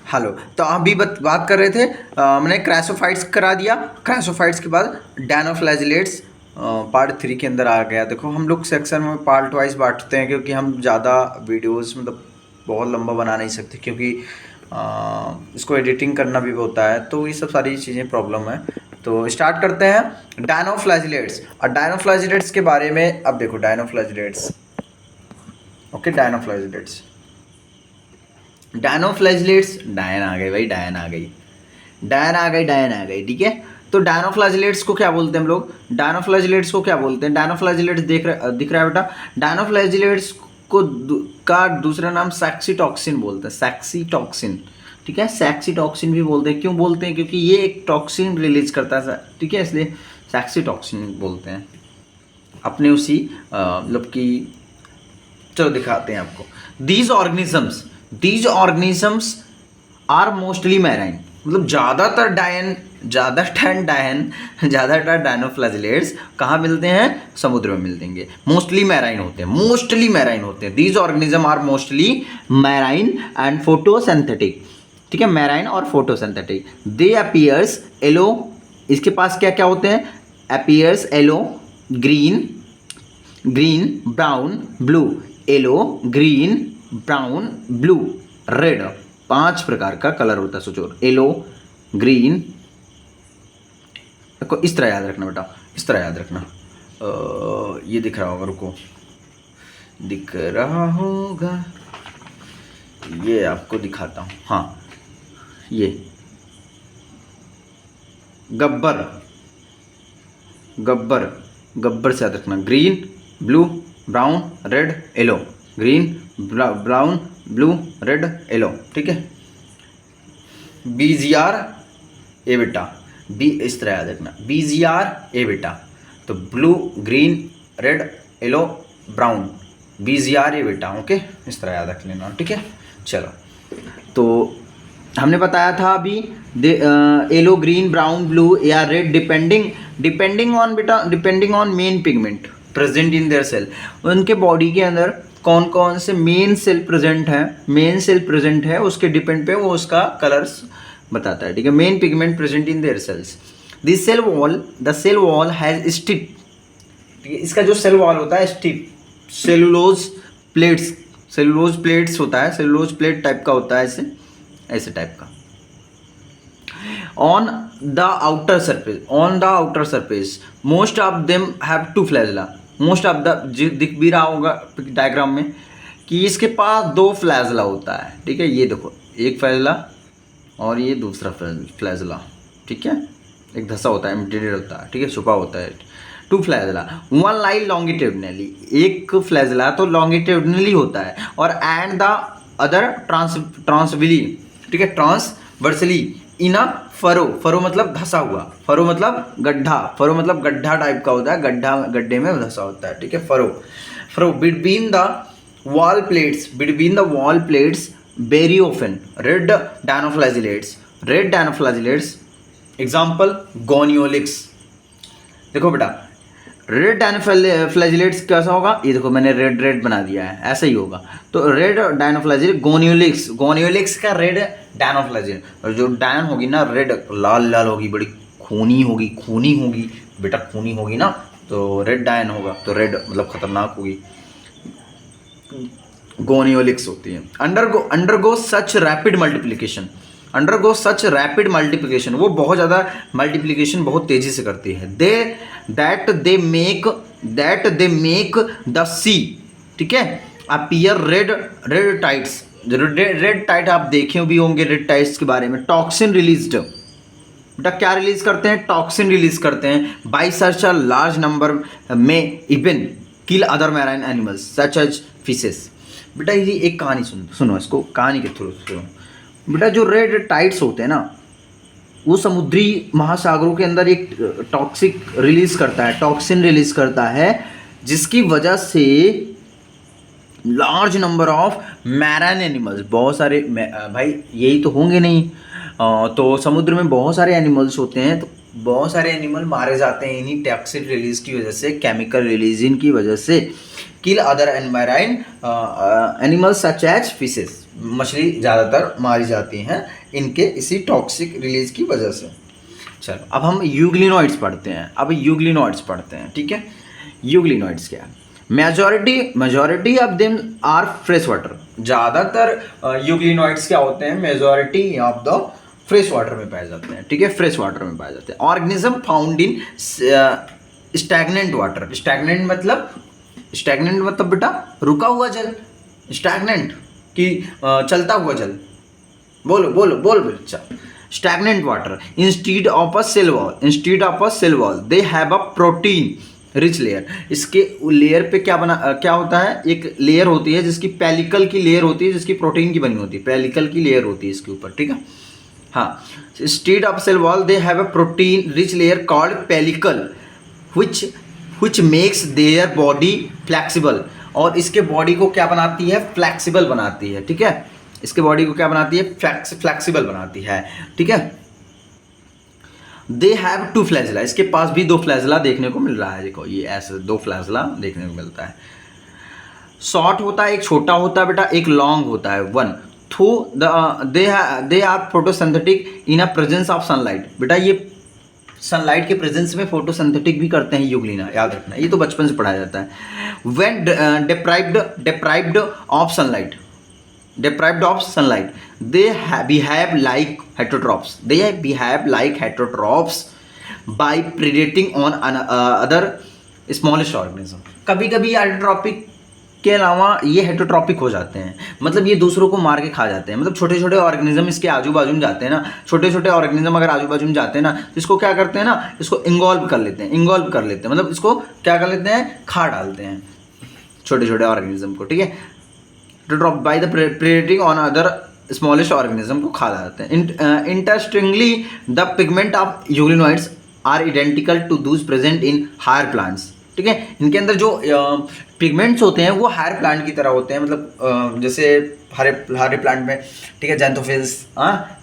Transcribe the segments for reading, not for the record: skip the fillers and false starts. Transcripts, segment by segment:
Hello. तो अभी बात कर रहे थे, मैंने क्रैसोफाइट्स करा दिया। क्रैसोफाइट्स के बाद डायनोफ्लैजिलेट्स पार्ट 3 के अंदर आ गया। देखो हम लोग सेक्शन में पार्ट वाइज बांटते हैं क्योंकि हम ज़्यादा वीडियोस मतलब बहुत लंबा बना नहीं सकते, क्योंकि इसको एडिटिंग करना भी होता है, तो ये सब सारी चीज़ें प्रॉब्लम है। तो स्टार्ट करते हैं डायनोफ्लैजिलेट्स। और डायनोफ्लैजिलेट्स के बारे में अब देखो, डायनोफ्लैजिलेट्स, ओके, डायनोफ्लैजिलेट्स, डायनोफ्लैजिलेट्स, डायन आ गई भाई, डायन आ गई, डायन आ गई, डायन आ गई, ठीक है। तो डायनोफ्लैजिलेट्स को क्या बोलते हैं हम लोग? डायनोफ्लैजिलेट्स को क्या बोलते हैं? डायनोफ्लैजिलेट्स दिख रहा है बेटा? डायनोफ्लैजिलेट्स को का दूसरा नाम सैक्सीटॉक्सिन बोलते हैं, सैक्सीटॉक्सिन, ठीक है। सैक्सीटॉक्सिन भी बोलते हैं। क्यों बोलते हैं? क्योंकि ये एक टॉक्सिन रिलीज करता है, ठीक है, इसलिए सैक्सीटॉक्सिन बोलते हैं। अपने उसी मतलब कि, चलो दिखाते हैं आपको। These organisms are mostly marine, मतलब ज़्यादातर डायनोफ्लैजिलेट्स कहाँ मिलते हैं? समुद्र में मिलेंगे। मोस्टली मैराइन होते हैं। These organism are mostly marine and photosynthetic, ठीक है, मैराइन और फोटोसिंथेटिक। दे अपीयर्स येलो, इसके पास क्या क्या होते हैं? Appears yellow, green, brown, blue. Yellow, green, brown, blue, red, 5 प्रकार का कलर होता है। सोचो, येलो, ग्रीन, देखो इस तरह याद रखना बेटा, इस तरह याद रखना। ये दिख रहा होगा, रुको, दिख रहा होगा, ये आपको दिखाता हूँ। हाँ, ये गब्बर से याद रखना। Green, blue, brown, red, yellow. Green, brown, blue, red, yellow, ठीक है। BGR ए बेटा, बी इस तरह याद रखना, BGR ए बेटा। तो blue, green, red, yellow, brown, BGR ए बेटा, ओके, इस तरह याद रख लेना, ठीक है। चलो, तो हमने बताया था अभी, येलो, ग्रीन, ब्राउन, ब्लू या red, depending on main pigment present in their cell. उनके बॉडी के अंदर कौन कौन से मेन सेल प्रेजेंट है, उसके डिपेंड पे वो उसका कलर्स बताता है, ठीक है। Main pigment present in their cells. The cell wall has stiff, ठीक है। इसका जो सेल वॉल होता है स्टिप, सेलुलोज प्लेट्स होता है, सेलुलोज प्लेट टाइप का होता है, ऐसे टाइप का। On the outer surface most of them have 2 flagella. Most of the, दिख भी रहा होगा डायग्राम में कि इसके पास 2 फ्लैजला होता है, ठीक है। ये देखो, एक फ्लैजला और ये दूसरा फ्लैजला, ठीक है। एक धसा होता है, एम्प्टीड होता है, ठीक है, छुपा होता है। 2 फ्लैजला, 1 लाई लॉन्गिट्यूडनली, एक फ्लैजला तो लॉन्गिट्यूडनली होता है, और एंड द अदर ट्रांसवर्सली, ठीक है, ट्रांसवर्सली इन अ फरो मतलब धसा हुआ, फरो मतलब गड्ढा टाइप का होता है, गड्ढे में धसा होता है, ठीक है। Furrow between the wall plates very often red dinoflagellates, example Gonyaulax. देखो बेटा, रेड डायनोफ्लैजिलेट्स कैसा होगा? ये देखो मैंने रेड बना दिया है, ऐसा ही होगा। तो रेड डायनोफ्लैजिलेट, गोनियोलिक्स का रेड डायनोफ्लैजिलेट, और जो डायन होगी ना, रेड लाल होगी, बड़ी खूनी होगी बेटा, खूनी होगी ना, तो रेड डायन होगा, तो रेड मतलब खतरनाक होगी, गोनियोलिक्स होती है। अंडरगो सच रैपिड मल्टीप्लिकेशन, वो बहुत ज़्यादा मल्टीप्लिकेशन बहुत तेज़ी से करती है। दे मेक द सी, ठीक है, appear red tights. Red tide आप देखे भी होंगे, रेड टाइट्स के बारे में। टॉक्सिन रिलीज्ड, बेटा क्या रिलीज करते हैं? टॉक्सिन रिलीज करते हैं। By such a large number में even kill other marine animals such as fishes. बेटा ये एक कहानी सुनो, इसको कहानी के थ्रू सुनो। बेटा जो रेड टाइड्स होते हैं ना, वो समुद्री महासागरों के अंदर एक टॉक्सिन रिलीज करता है, जिसकी वजह से large number of marine animals, बहुत सारे भाई यही तो होंगे नहीं, तो समुद्र में बहुत सारे एनिमल्स होते हैं, तो बहुत सारे एनिमल मारे जाते हैं इन्हीं टॉक्सिन रिलीज की वजह से, केमिकल रिलीजिंग की वजह से। Kill other marine animals such as fishes, मछली ज़्यादातर मारी जाती हैं इनके इसी टॉक्सिक रिलीज की वजह से। चलो अब हम यूग्लिनोइड्स पढ़ते हैं, ठीक है। यूग्लिनोइड्स क्या है? Majority of them are fresh water. ज़्यादातर यूग्लिनोइड्स क्या होते हैं? Majority of the fresh water में पाए जाते हैं, ठीक है, फ्रेश वाटर में पाए जाते हैं। Organism found in stagnant water. Stagnant मतलब बेटा रुका हुआ जल, स्टैग्नेंट कि चलता हुआ जल। बोल बच्चा। Stagnant water instead of a cell wall they have a protein rich layer. इसके लेयर पे क्या होता है? एक लेयर होती है जिसकी पेलिकल की लेयर होती है, जिसकी प्रोटीन की बनी होती है, पेलिकल की लेयर होती है इसके ऊपर, ठीक है। हाँ, instead of cell wall they have a protein rich layer called pellicle which makes their body flexible। और इसके बॉडी को क्या बनाती है? फ्लेक्सिबल बनाती है, ठीक है। इसके बॉडी को क्या बनाती है? फ्लेक्सिबल बनाती है, ठीक है। They have 2 flagella. इसके पास भी 2 फ्लैजिला देखने को मिल रहा है। देखो ये ऐसे 2 फ्लैजिला देखने को मिलता है। शॉर्ट होता है, एक छोटा होता है बेटा, एक लॉन्ग होता है 1। Through they are photosynthetic in a presence of sunlight. बेटा ये सनलाइट के प्रेजेंस में फोटोसिंथेटिक भी करते हैं यूग्लिना, याद रखना, ये तो बचपन से पढ़ाया जाता है। When deprived of sunlight they behave like heterotrophs by predating on other smallest organism। कभी कभी हेटरोट्रॉपिक के अलावा ये हेटरोट्रॉपिक हो जाते हैं, मतलब ये दूसरों को मार के खा जाते हैं। मतलब छोटे छोटे ऑर्गेनिज्म इसके आजू बाजू में जाते हैं ना, छोटे छोटे ऑर्गेनिज्म अगर आजू बाजू में जाते हैं ना, तो इसको क्या करते हैं ना, इसको इंगॉल्व कर लेते हैं, मतलब इसको क्या कर लेते हैं? खा डालते हैं छोटे छोटे ऑर्गेनिज्म को, ठीक है। Heterotroph by the predating on other smallest organism को खा जाते हैं। Interestingly the pigment of euglenoids are identical to those present in higher plants, ठीक है। इनके अंदर जो पिगमेंट्स होते हैं वो हायर प्लांट की तरह होते हैं, मतलब जैसे हरे प्लांट में, ठीक है, जैंथोफिल्स,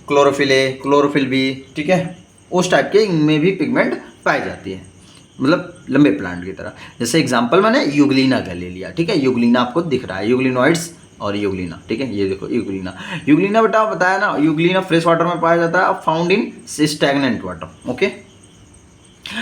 क्लोरोफिल बी, ठीक है, उस टाइप के इनमें भी पिगमेंट पाई जाती है, मतलब लंबे प्लांट की तरह। जैसे एग्जांपल मैंने यूग्लिना का ले लिया, ठीक है। यूग्लिना आपको दिख रहा है, यूग्लिनोइड्स और यूग्लिना, ठीक है। ये देखो यूग्लिना बेटा बताया ना, यूग्लिना फ्रेश वाटर में पाया जाता है, found in stagnant water, okay.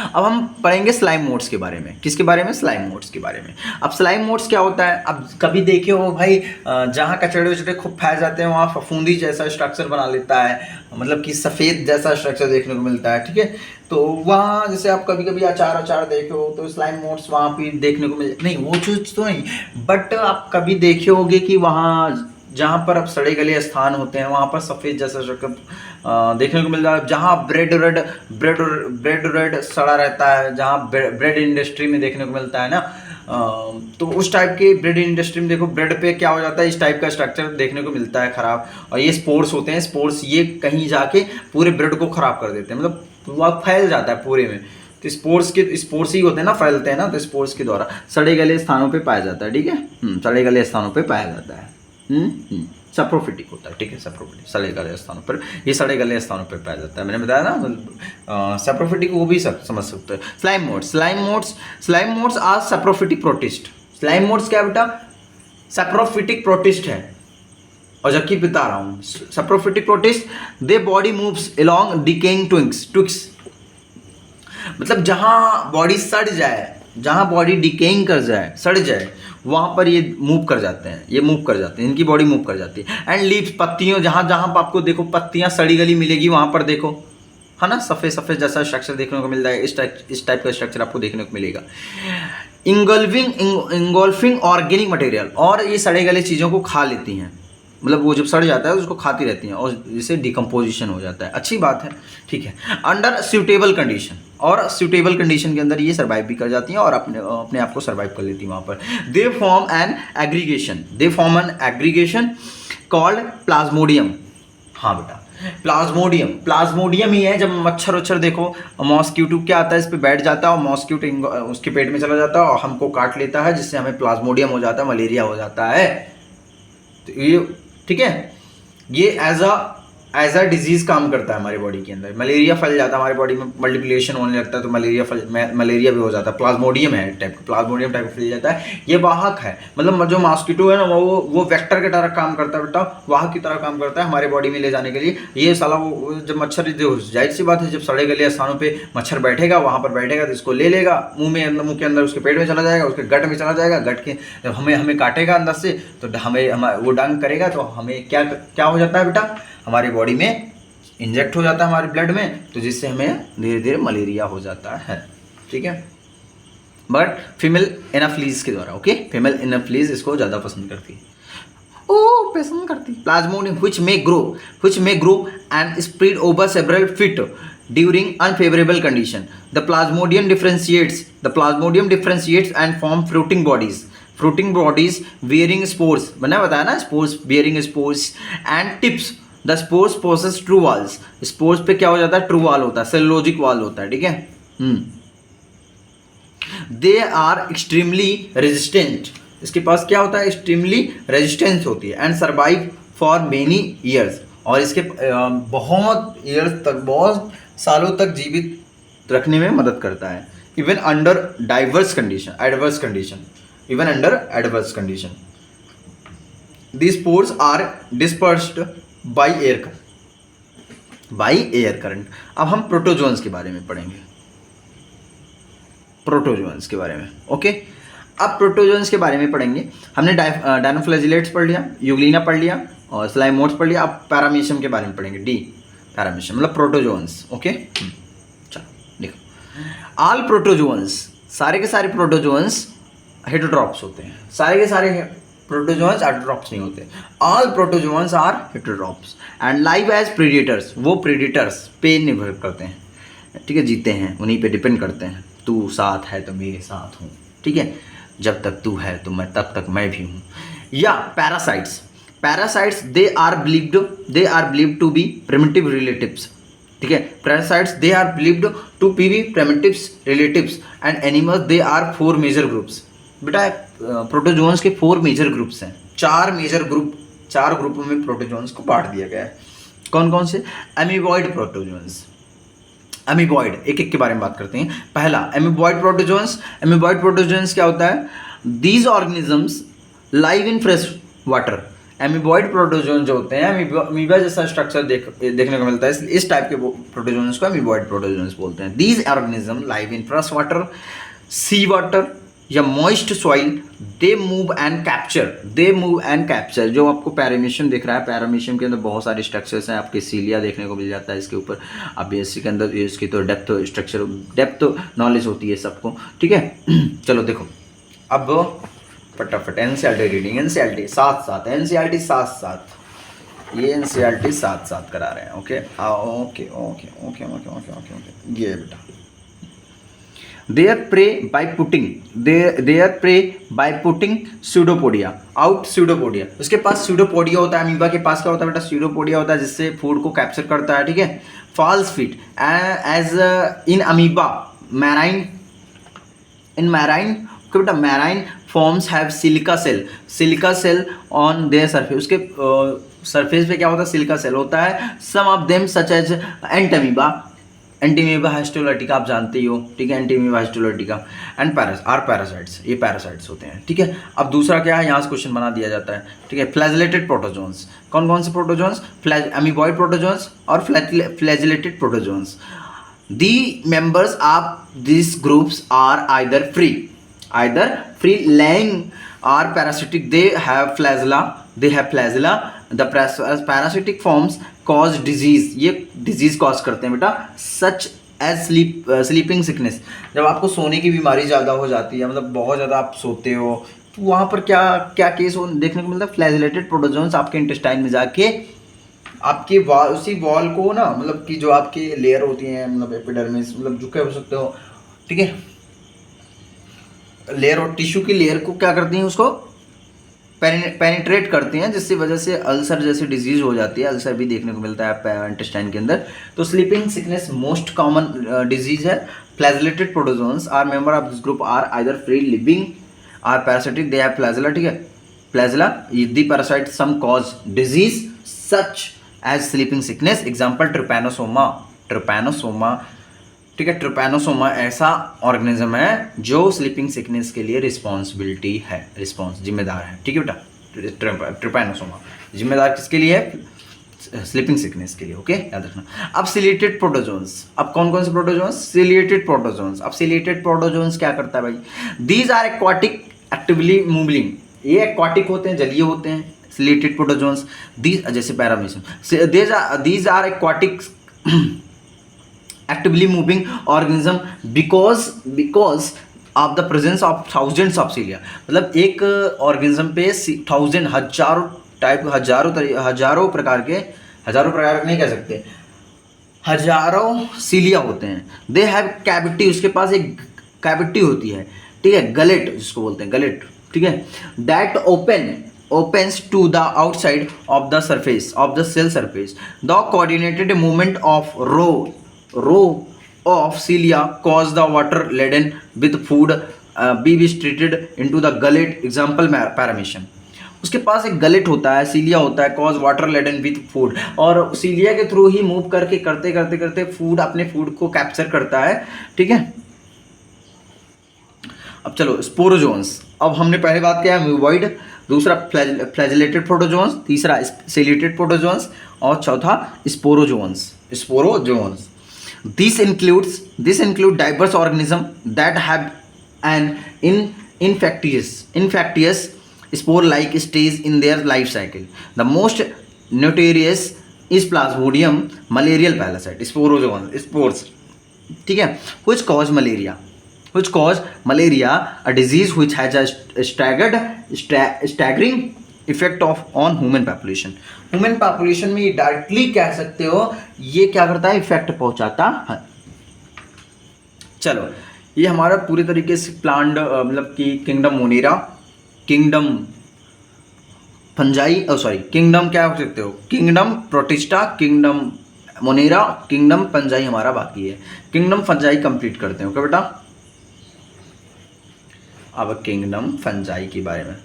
अब हम पढ़ेंगे स्लाइम मोड्स के बारे में। किसके बारे में? स्लाइम मोड्स के बारे में। अब स्लाइम मोड्स क्या होता है? अब कभी देखे हो भाई, जहाँ कचड़े वचड़े खूब फैल जाते हैं वहाँ फफूंदी जैसा स्ट्रक्चर बना लेता है, मतलब कि सफ़ेद जैसा स्ट्रक्चर देखने को मिलता है, ठीक है। तो वहाँ जैसे आप कभी कभी अचार देखे हो तो स्लाइम मोड्स वहाँ पे देखने को मिल, नहीं वो चीज़ तो नहीं, बट आप कभी देखे होगे कि वहाँ जहाँ पर अब सड़े गले स्थान होते हैं वहाँ पर सफ़ेद जैसा स्ट्रक्चर देखने को मिलता है। जहाँ ब्रेड रेड सड़ा रहता है, जहाँ ब्रेड इंडस्ट्री में देखने को मिलता है ना, तो उस टाइप के ब्रेड इंडस्ट्री में देखो ब्रेड पे क्या हो जाता है, इस टाइप का स्ट्रक्चर देखने को मिलता है खराब। और ये स्पोर्स होते हैं, स्पोर्स ये कहीं जाके पूरे ब्रेड को ख़राब कर देते हैं, मतलब वह फैल जाता है पूरे में। तो स्पोर्स ही होते हैं ना, फैलते हैं ना, तो स्पोर्स के द्वारा सड़े गले स्थानों पे पाया जाता है, ठीक है। सड़े गले स्थानों पे पाया जाता है, सप्रोफिटिक होता है, ठीक है। सप्रोफिटिक सड़े गले स्थानों पर, ये सड़े गले स्थानों पर पाया जाता है, मैंने बताया ना। सप्रोफिटिक वो भी सब समझ सकते हैं। Slime moulds are saprophytic protist. Slime moulds क्या बेटा? सप्रोफिटिक प्रोटिस्ट है, और जबकि बता रहा हूँ saprophytic protist the body moves along decaying twigs, मतलब जहाँ बॉडी सड़ जाए, जहाँ बॉडी डिकेइंग कर जाए, सड़ जाए, वहाँ पर ये मूव कर जाते हैं, इनकी बॉडी मूव कर जाती है। एंड लीव्स, पत्तियों, जहाँ आपको देखो पत्तियाँ सड़ी गली मिलेगी वहाँ पर देखो, है ना, सफ़ेद जैसा स्ट्रक्चर देखने को मिलता है, इस टाइप का स्ट्रक्चर आपको देखने को मिलेगा। इंगोल्फिंग ऑर्गेनिक मटेरियल, और ये सड़े गले चीज़ों को खा लेती हैं, मतलब वो जब सड़ जाता है उसको खाती रहती हैं और जिससे डिकम्पोजिशन हो जाता है। अच्छी बात है, ठीक है। अंडर सूटेबल कंडीशन, और सूटेबल कंडीशन के अंदर ये सर्वाइव भी कर जाती हैं और अपने आप को सर्वाइव कर लेती हैं वहाँ पर। They form an aggregation called plasmodium. हाँ बेटा, प्लाज्मोडियम ही है। जब मच्छर देखो, मॉस्क्यूटो क्या आता है, इस पर बैठ जाता है और मॉस्क्यूटो उसके पेट में चला जाता है और हमको काट लेता है, जिससे हमें प्लाज्मोडियम हो जाता है, मलेरिया हो जाता है। तो ये ठीक है, ये as a as a disease काम करता है हमारी बॉडी के अंदर। मलेरिया फैल जाता है हमारी बॉडी में, मल्टीप्लिकेशन होने लगता है तो मलेरिया भी हो जाता है। प्लाज्मोडियम है टाइप का, प्लाज्मोडियम टाइप का फैल जाता है। ये वाहक है, मतलब जो मॉस्किटो है ना वो वेक्टर की तरह काम करता है बेटा, वाहक की तरह काम करता है हमारे बॉडी में ले जाने के लिए। ये साला वो जब मच्छर, जो जाहिर सी बात है जब सड़े गले स्थानों पर मच्छर बैठेगा, वहाँ पर बैठेगा तो इसको ले लेगा मुँह के अंदर, उसके पेट में चला जाएगा, उसके गट में चला जाएगा। गट के जब हमें काटेगा अंदर से तो हमें वो डंग करेगा तो हमें क्या हो जाता है बेटा, हमारी बॉडी में इंजेक्ट हो जाता है हमारे ब्लड में, तो जिससे हमें धीरे धीरे मलेरिया हो जाता है। ठीक है, बट फीमेल एनाफ्लीज के द्वारा। ओके, फीमेल एनाफ्लीज इसको ज़्यादा पसंद करती है, पसंद करती है। Plasmodium which may grow and spread over several feet during unfavorable condition. The plasmodium differentiates and form fruiting bodies bearing spores। मैंने बताया ना, spores bearing spores and tips। The spores possess true walls. Spores पे क्या हो जाता है, true wall होता है, सेलुलोजिक वॉल होता है। ठीक है, दे आर एक्सट्रीमली रेजिस्टेंट। इसके पास क्या होता है, एक्सट्रीमली रेजिस्टेंस होती है। And survive for many years, और इसके बहुत ईयर्स तक, बहुत सालों तक जीवित रखने में मदद करता है। Even under adverse condition these spores are dispersed by air current। अब हम प्रोटोजोन्स के बारे में पढ़ेंगे, प्रोटोजोन्स के बारे में। ओके, अब प्रोटोजोन्स के बारे में पढ़ेंगे। हमने डायनोफ्लैजिलेट्स पढ़ लिया, यूग्लिना पढ़ लिया और स्लाइमोट्स पढ़ लिया। अब पैरामीशियम के बारे में पढ़ेंगे, पैरामीशियम मतलब प्रोटोजोन्स। ओके, चलो देखो, ऑल प्रोटोजोन्स, सारे के सारे प्रोटोजोन्स हेटेरोट्रॉप्स होते हैं। सारे के सारे प्रोटोजोन्स हेटेरोट्रॉप्स नहीं होते। All protozoans are heterotrophs and live as predators. वो प्रेडेटर्स पे निर्भर करते हैं, ठीक है, जीते हैं, उन्हीं पे डिपेंड करते हैं। तू साथ है तो मेरे साथ हूँ, ठीक है, जब तक तू है तो मैं, तब तक मैं भी हूँ। या parasites they are believed to be primitive relatives. ठीक है, parasites they are believed to be primitives relatives and animals they are 4 major groups. बेटा प्रोटोजोन्स के 4 मेजर ग्रुप्स हैं, 4 ग्रुपों में प्रोटोजोन्स को बांट दिया गया है। कौन कौन से? Amoeboid protozoans. एमीबॉइड, एक के बारे में बात करते हैं। पहला एमीबॉइड प्रोटोजोन्स क्या होता है? These organisms live in fresh water. Amoeboid protozoan जो होते हैं, अमीबा जैसा स्ट्रक्चर देखने को मिलता है, इस टाइप के प्रोटोजोन्स को एमीबॉइड प्रोटोजोन्स बोलते हैं। These organism live in fresh water, sea water या moist soil. They move and capture. जो आपको पैरामीशियम दिख रहा है, पैरामीशियम के अंदर बहुत सारे स्ट्रक्चर्स हैं, आपके सीलिया देखने को मिल जाता है इसके ऊपर। अब इसके अंदर इसकी तो डेप्थ नॉलेज होती है सबको, ठीक है। चलो देखो, अब फटाफट एनसीईआरटी रीडिंग, एनसीईआरटी साथ ये एनसीईआरटी साथ करा रहे हैं। ओके ये बेटा their prey by putting pseudopodia out। pseudopodia, उसके पास pseudopodia होता है। अमीबा के पास क्या होता है बेटा? pseudopodia होता है, जिससे फूड को कैप्चर करता है, ठीक है। false feet as in amoeba marine बेटा marine forms have silica cell on their surface। उसके सरफेस पे क्या होता है? सिलिका सेल होता है। some of them such as Entamoeba histolytica आप जानते ही हो, ठीक है, एंटीमीबा हिस्टोलाइटिका एंड पैरासाइट्स, ये पैरासाइट्स होते हैं, ठीक है। अब दूसरा क्या है, यहाँ से क्वेश्चन बना दिया जाता है, ठीक है। फ्लैजिलेटेड प्रोटोजोन्स, कौन से प्रोटोजोन्स? अमीबॉइड प्रोटोजोन्स और flagellated protozoans. The members of this groups are either free laying or parasitic। they have flagella। the parasitic forms cause disease। ये डिजीज कॉज करते हैं बेटा, सच एज स्लीपिंग सिकनेस। जब आपको सोने की बीमारी ज़्यादा हो जाती है, मतलब बहुत ज़्यादा आप सोते हो, तो वहाँ पर क्या केस देखने को मिलता है? फ्लैजिलेटेड प्रोटोजोन्स आपके इंटेस्टाइन में जाके आपके उसी वॉल को ना, मतलब कि जो आपकी लेयर होती है, मतलब एपिडर्मिस, मतलब जो कह सकते हो, ठीक है, लेयर और टिश्यू की लेयर को क्या करती हैं? उसको पेनिट्रेट करती हैं, जिसकी वजह से अल्सर जैसी डिजीज हो जाती है। अल्सर भी देखने को मिलता है इंटेस्टाइन के अंदर। तो sleeping sickness most common disease है। Flagellated protozoans are member of this group are either free living are parasitic. They have flagella, ठीक है, flagella. The parasite some cause disease such as sleeping sickness, example Trypanosoma. Trypanosoma, ठीक है, Trypanosoma ऐसा organism है जो sleeping sickness के लिए responsibility है, जिम्मेदार है, ठीक है बेटा। ट्रिपैनोसोमा जिम्मेदार किसके लिए है? स्लीपिंग सिकनेस के लिए, ओके, याद रखना। अब सिलेटेड प्रोटोजोन्स, अब कौन कौन से प्रोटोजोन्स? Ciliated protozoans. अब सिलेटेड प्रोटोजोन्स क्या करता है भाई? These are aquatic actively moving, ये एक्वाटिक होते हैं, जलीय होते हैं सिलेटेड प्रोटोजोन्स। दीज, जैसे paramecium, these are aquatic actively moving organism because of the presence of thousands of cilia. मतलब एक ऑर्गेनिज्म पे हजारों प्रकार के नहीं कह सकते, हजारों सीलिया होते हैं। दे हैव कैविटी, उसके पास एक कैविटी होती है, ठीक है, गलेट जिसको बोलते हैं, गलेट, ठीक है, that opens to the outside of the surface of the cell surface. The coordinated movement of row of cilia cause the water laden with food be treated into the gullet, example paramecium। उसके पास एक gullet होता है, cilia होता है, cause water laden with food, और cilia के through ही move करते फूड, अपने फूड को कैप्चर करता है, ठीक है। अब चलो स्पोरोजोन्स। अब हमने पहले बात किया म्यूवॉइड, दूसरा फ्लैजिलेटेड प्रोटोजोन्स, तीसरा सिलेटेड प्रोटोजोन्स, और चौथा sporozoans. This include diverse organism that have an infectious spore-like stage in their life cycle. The most notorious is Plasmodium malarial parasite, spores, ठीक है, which cause malaria, a disease which has a staggering effect on human population। Human population में directly कह सकते हो ये क्या करता है, इफेक्ट पहुंचाता है। चलो, ये हमारा पूरे तरीके से प्लांट, मतलब कि kingdom Monera, kingdom fungi, kingdom क्या हो सकते हो, kingdom protista, kingdom Monera, kingdom fungi हमारा बाकी है। किंगडम फंजाई कंप्लीट करते हैं, ओके बेटा। अब किंगडम फंजाई के बारे में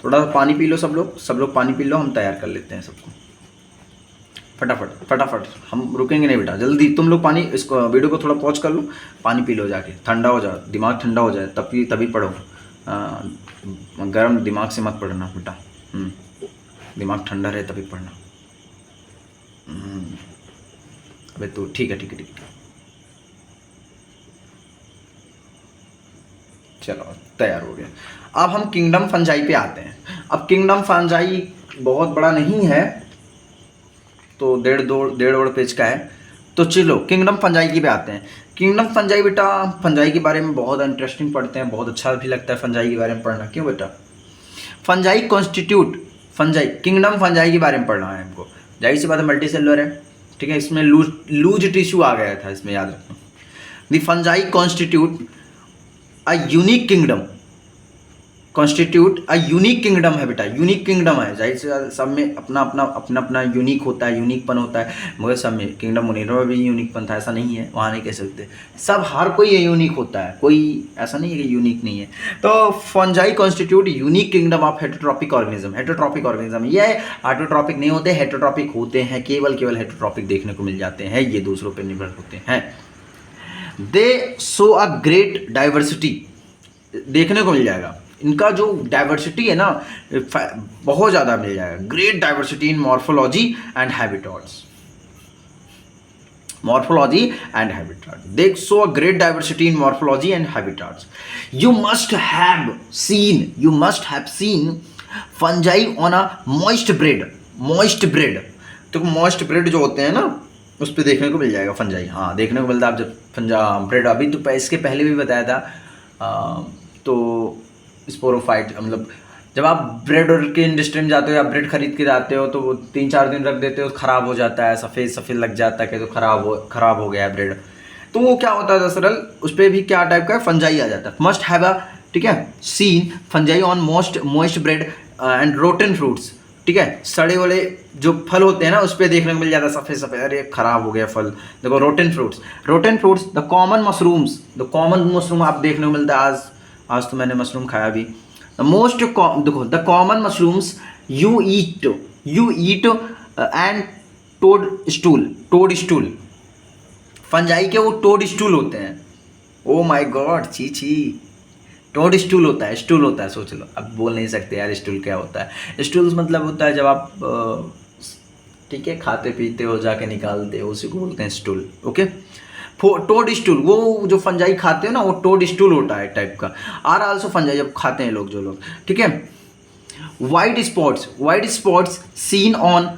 थोड़ा पानी पी लो सब लोग पानी पी लो, हम तैयार कर लेते हैं सबको फटाफट। हम रुकेंगे नहीं बेटा, जल्दी तुम लोग पानी, इसको वीडियो को थोड़ा पॉज कर लो, पानी पी लो जाके, ठंडा हो जाए, दिमाग ठंडा हो जाए, तभी पढ़ो। गर्म दिमाग से मत पढ़ना बेटा, दिमाग ठंडा रहे तभी पढ़ना। अबे तो ठीक है। चलो तैयार हो गया। अब हम किंगडम फंजाई पे आते हैं। अब किंगडम फंजाई बहुत बड़ा नहीं है, तो डेढ़ पेज का है। तो चलो किंगडम फंजाई की पे आते हैं। किंगडम फंजाई बेटा, फंजाई के बारे में बहुत इंटरेस्टिंग पढ़ते हैं, बहुत अच्छा भी लगता है फंजाई के बारे में पढ़ना। क्यों बेटा? किंगडम फंजाई के बारे में पढ़ना है हमको, जाहिर सी बात है, मल्टी सेलुलर है, ठीक है। इसमें लूज टिश्यू आ गया था, इसमें याद रखना। The fungi constitute a unique kingdom, unique kingdom है बेटा, यूनिक किंगडम है। जाहिर से सब में अपना यूनिक होता है, यूनिकपन होता है, मगर सब में किंगडम मोनेरा में भी यूनिकपन था, ऐसा नहीं है, वहाँ नहीं कह सकते। सब हर कोई यूनिक होता है, कोई ऐसा नहीं है कि यूनिक नहीं है। तो fungi constitute unique kingdom of heterotrophic organism. ये ऑटोट्रॉपिक नहीं होते, हेटरोट्रॉपिक होते हैं, केवल हेटरोट्रॉपिक देखने को मिल जाते हैं, ये दूसरों पर निर्भर होते हैं। दे शो अ ग्रेट डाइवर्सिटी, देखने को मिल जाएगा इनका जो डाइवर्सिटी है ना, बहुत ज़्यादा मिल जाएगा। Great diversity in morphology and habitats, they show a great diversity in morphology and habitats. You must have seen fungi on a moist bread. तो मॉइस्ट ब्रेड जो होते हैं ना, उस पर देखने को मिल जाएगा फंजाई, हाँ देखने को मिलता है। आप जब ब्रेड, अभी तो इसके पहले भी बताया था, तो स्पोरोफाइट, मतलब जब आप ब्रेड के इंडस्ट्री में जाते हो या ब्रेड खरीद के जाते हो, तो वो 3-4 दिन रख देते हो, ख़राब हो जाता है, सफ़ेद लग जाता है कि तो ख़राब हो गया है ब्रेड। तो वो क्या होता है दरअसल, उस पर भी क्या टाइप का फंजाई आ जाता है। मस्ट हैव अ, ठीक है, seen fungi on moist bread and rotten fruits, ठीक है। सड़े वाले जो फल होते हैं ना, उस पर देखने को मिल जाता है सफ़ेद, अरे ख़राब हो गया फल। देखो rotten fruits, the common mushroom आप देखने को मिलता है। आज तो मैंने मशरूम खाया भी। देखो the common mushrooms you eat and toad stool fungi के वो टोड स्टूल होते हैं। ओ माय गॉड, छी छी, टोड स्टूल होता है, सोच लो। अब बोल नहीं सकते यार स्टूल क्या होता है। स्टूल्स मतलब होता है जब आप ठीक है खाते पीते हो जाके निकालते हो, उसी को बोलते हैं स्टूल। ओके, टोड स्टूल, वो जो फंजाई खाते हो ना वो टोड स्टूल होता है टाइप का। आर आल्सो फंजाई जब खाते हैं लोग, जो लोग, ठीक है। White spots seen on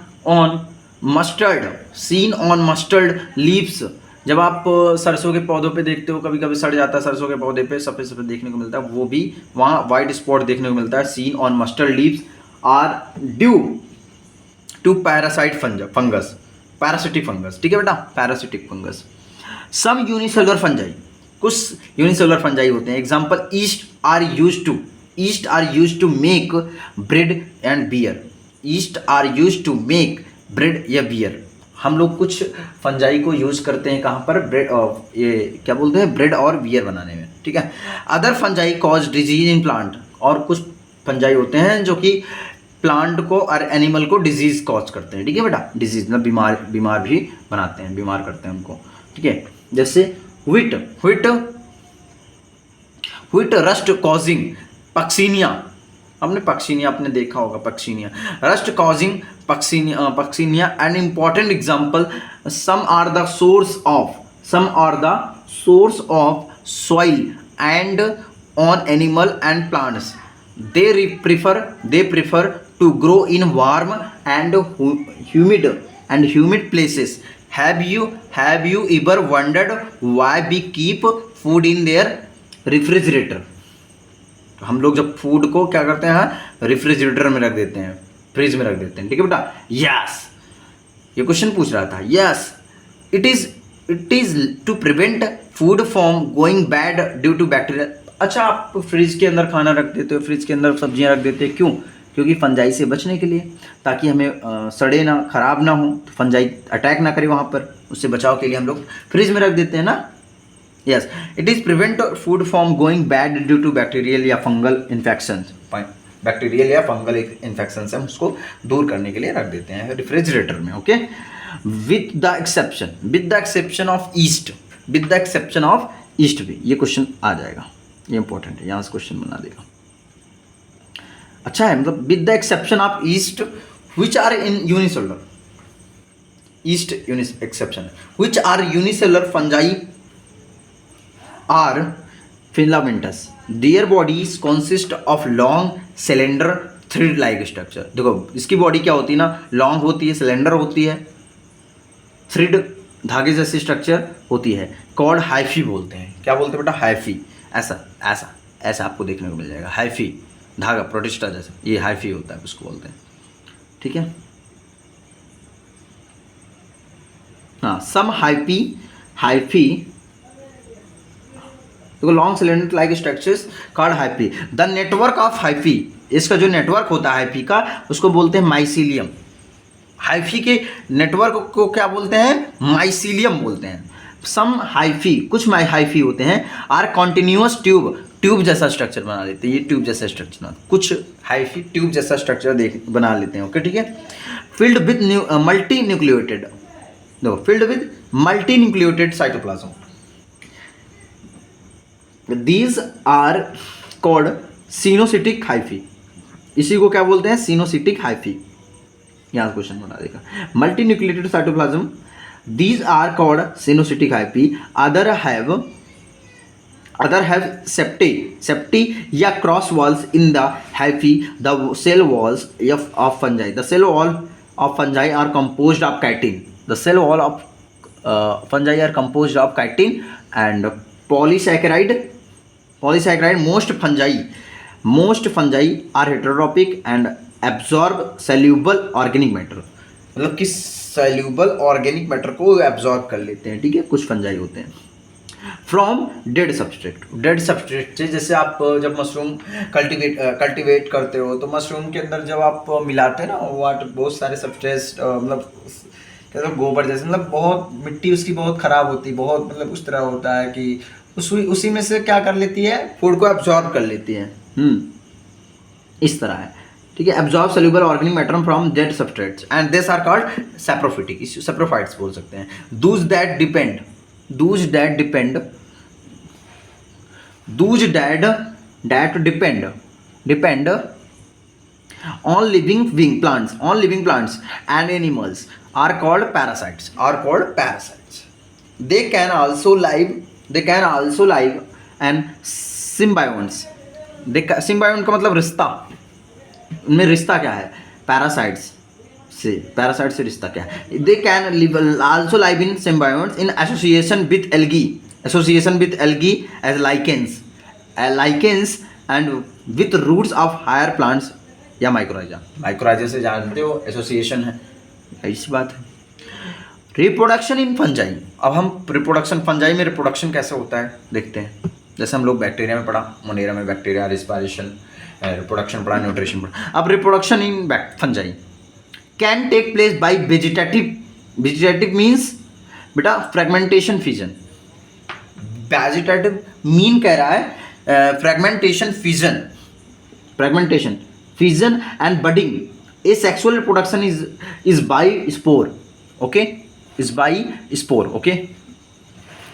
mustard leaves. जब आप सरसों के पौधों पे देखते हो, कभी कभी सड़ जाता है सरसों के पौधे पे, सफेद सफेद देखने को मिलता है, वो भी वहाँ वाइट स्पॉट देखने को मिलता है। Seen on mustard leaves are due to parasitic fungus, ठीक है बेटा, parasitic fungus. Some unicellular fungi, कुछ यूनिसेलुलर फंजाई होते हैं। Example, yeast are use to make bread and beer. Yeast are use to make bread या beer. हम लोग कुछ फंजाई को यूज करते हैं कहाँ पर, ब्रेड, ये क्या बोलते हैं, ब्रेड और बियर बनाने में, ठीक है। Other fungi cause disease in plant, और कुछ फंजाई होते हैं जो कि प्लांट को और एनिमल को डिजीज कॉज करते हैं, ठीक है बेटा। डिजीज मतलब बीमार भी बनाते हैं, बीमार करते हैं उनको, ठीक है। जैसे व्हीट रस्ट कॉजिंग पक्सीनिया। हमने पक्सीनिया आपने देखा होगा, Puccinia, rust causing Puccinia. An important example, some are the source of soil and on animal and plants. They prefer to grow in warm and humid places. Have you ever wondered why we keep food in their refrigerator? हम लोग जब food को क्या करते हैं, refrigerator में रख देते हैं, फ्रिज में रख देते हैं, ठीक है बेटा। यस, ये क्वेश्चन पूछ रहा था। Yes, it is to prevent food from going bad due to bacteria. अच्छा, आप फ्रिज के अंदर खाना रख देते हो, फ्रिज के अंदर सब्जियां रख देते हैं, क्यों? क्योंकि फंजाई से बचने के लिए, ताकि हमें सड़े ना, खराब ना हो, तो फंजाई अटैक ना करे वहाँ पर, उससे बचाव के लिए हम लोग फ्रिज में रख देते हैं ना। Yes, it is prevent food from going bad due to bacterial या फंगल इन्फेक्शन। बैक्टीरियल या फंगल इन्फेक्शन से हम उसको दूर करने के लिए रख देते हैं रेफ्रिजरेटर में। Okay, with the exception of east भी ये क्वेश्चन आ जाएगा, ये इंपॉर्टेंट है, यहाँ से क्वेश्चन बना देगा। अच्छा है, मतलब with the exception of yeast which are in unicellular, yeast exception, which are unicellular fungi are filamentous. Their bodies consist of long cylinder thread like structure। देखो इसकी बॉडी क्या होती है ना, लॉन्ग होती है, सिलेंडर होती है, थ्रेड धागे जैसी स्ट्रक्चर होती है, कॉल्ड हाइफी बोलते हैं। क्या बोलते हैं बेटा? हाइफी। ऐसा आपको देखने को मिल जाएगा, हाइफी धागा, प्रोटिस्टा जैसा, ये हाइफी होता है, उसको बोलते हैं, ठीक है। हाँ, सम हाइफी देखो, long cylinder like structures called hyphae. The network of hyphae, इसका जो नेटवर्क होता है हाइफी का, उसको बोलते हैं माइसीलियम। हाइफी के नेटवर्क को क्या बोलते हैं? माइसीलियम बोलते हैं। सम हाइफी, कुछ हाइफी होते हैं, आर कॉन्टिन्यूअस ट्यूब जैसा स्ट्रक्चर बना लेते हैं। ये ट्यूब जैसा स्ट्रक्चर, कुछ हाइफी ट्यूब जैसा स्ट्रक्चर बना लेते हैं। ओके, ठीक है। Filled with multi nucleated cytoplasm. These are called coenocytic hyphae. इसी को क्या बोलते हैं? सिनोसिटिक हाइफी। यहाँ क्वेश्चन बना देगा। Multi nucleated cytoplasm, these are called coenocytic hyphae. Other have septae या cross walls in the hyphae. The cell walls of fungi, the cell wall of fungi are composed of chitin. The cell wall of fungi are composed of chitin and polysaccharide. Most fungi are heterotropic and absorb soluble organic matter। मतलब कि soluble organic matter को absorb कर लेते हैं, ठीक है। कुछ fungi होते हैं फ्रॉम डेड सब्सट्रेट से। जैसे आप जब मशरूम कल्टिवेट करते हो, तो मशरूम के अंदर जब आप मिलाते हैं ना बहुत सारे सब्सट्रेट, मतलब क्या तो गोबर जैसे, मतलब बहुत मिट्टी उसकी बहुत ख़राब होती है, बहुत मतलब उस तरह होता है कि उसी में से क्या कर लेती है, फूड को एब्जॉर्ब कर लेती है। इस तरह है, ठीक है, absorb soluble organic matter from dead substrates and this are called saprophytic, saprophytes बोल सकते हैं। Those that depend on living plants and animals are called parasites. They can also live and symbionts. symbiont का मतलब रिश्ता, उनमें रिश्ता क्या है, पैरासाइट से रिश्ता क्या है। They can also live in symbionts in association with algae as lichens and with roots of higher plants या माइक्रोराइजा से जानते हो एसोसिएशन है, ऐसी बात है। रिप्रोडक्शन इन फंजाई, अब हम फंजाई में रिप्रोडक्शन कैसे होता है देखते हैं। जैसे हम लोग बैक्टीरिया में पढ़ा, मोनेरा में बैक्टीरिया, रिस्पायरेशन, रिप्रोडक्शन पढ़ा, न्यूट्रिशन पढ़ा। अब reproduction in fungi can take place by vegetative means बेटा फ्रेगमेंटेशन फिजन। वेजिटेटिव मीन कह रहा है fragmentation and budding. Asexual reproduction is by spore. Okay,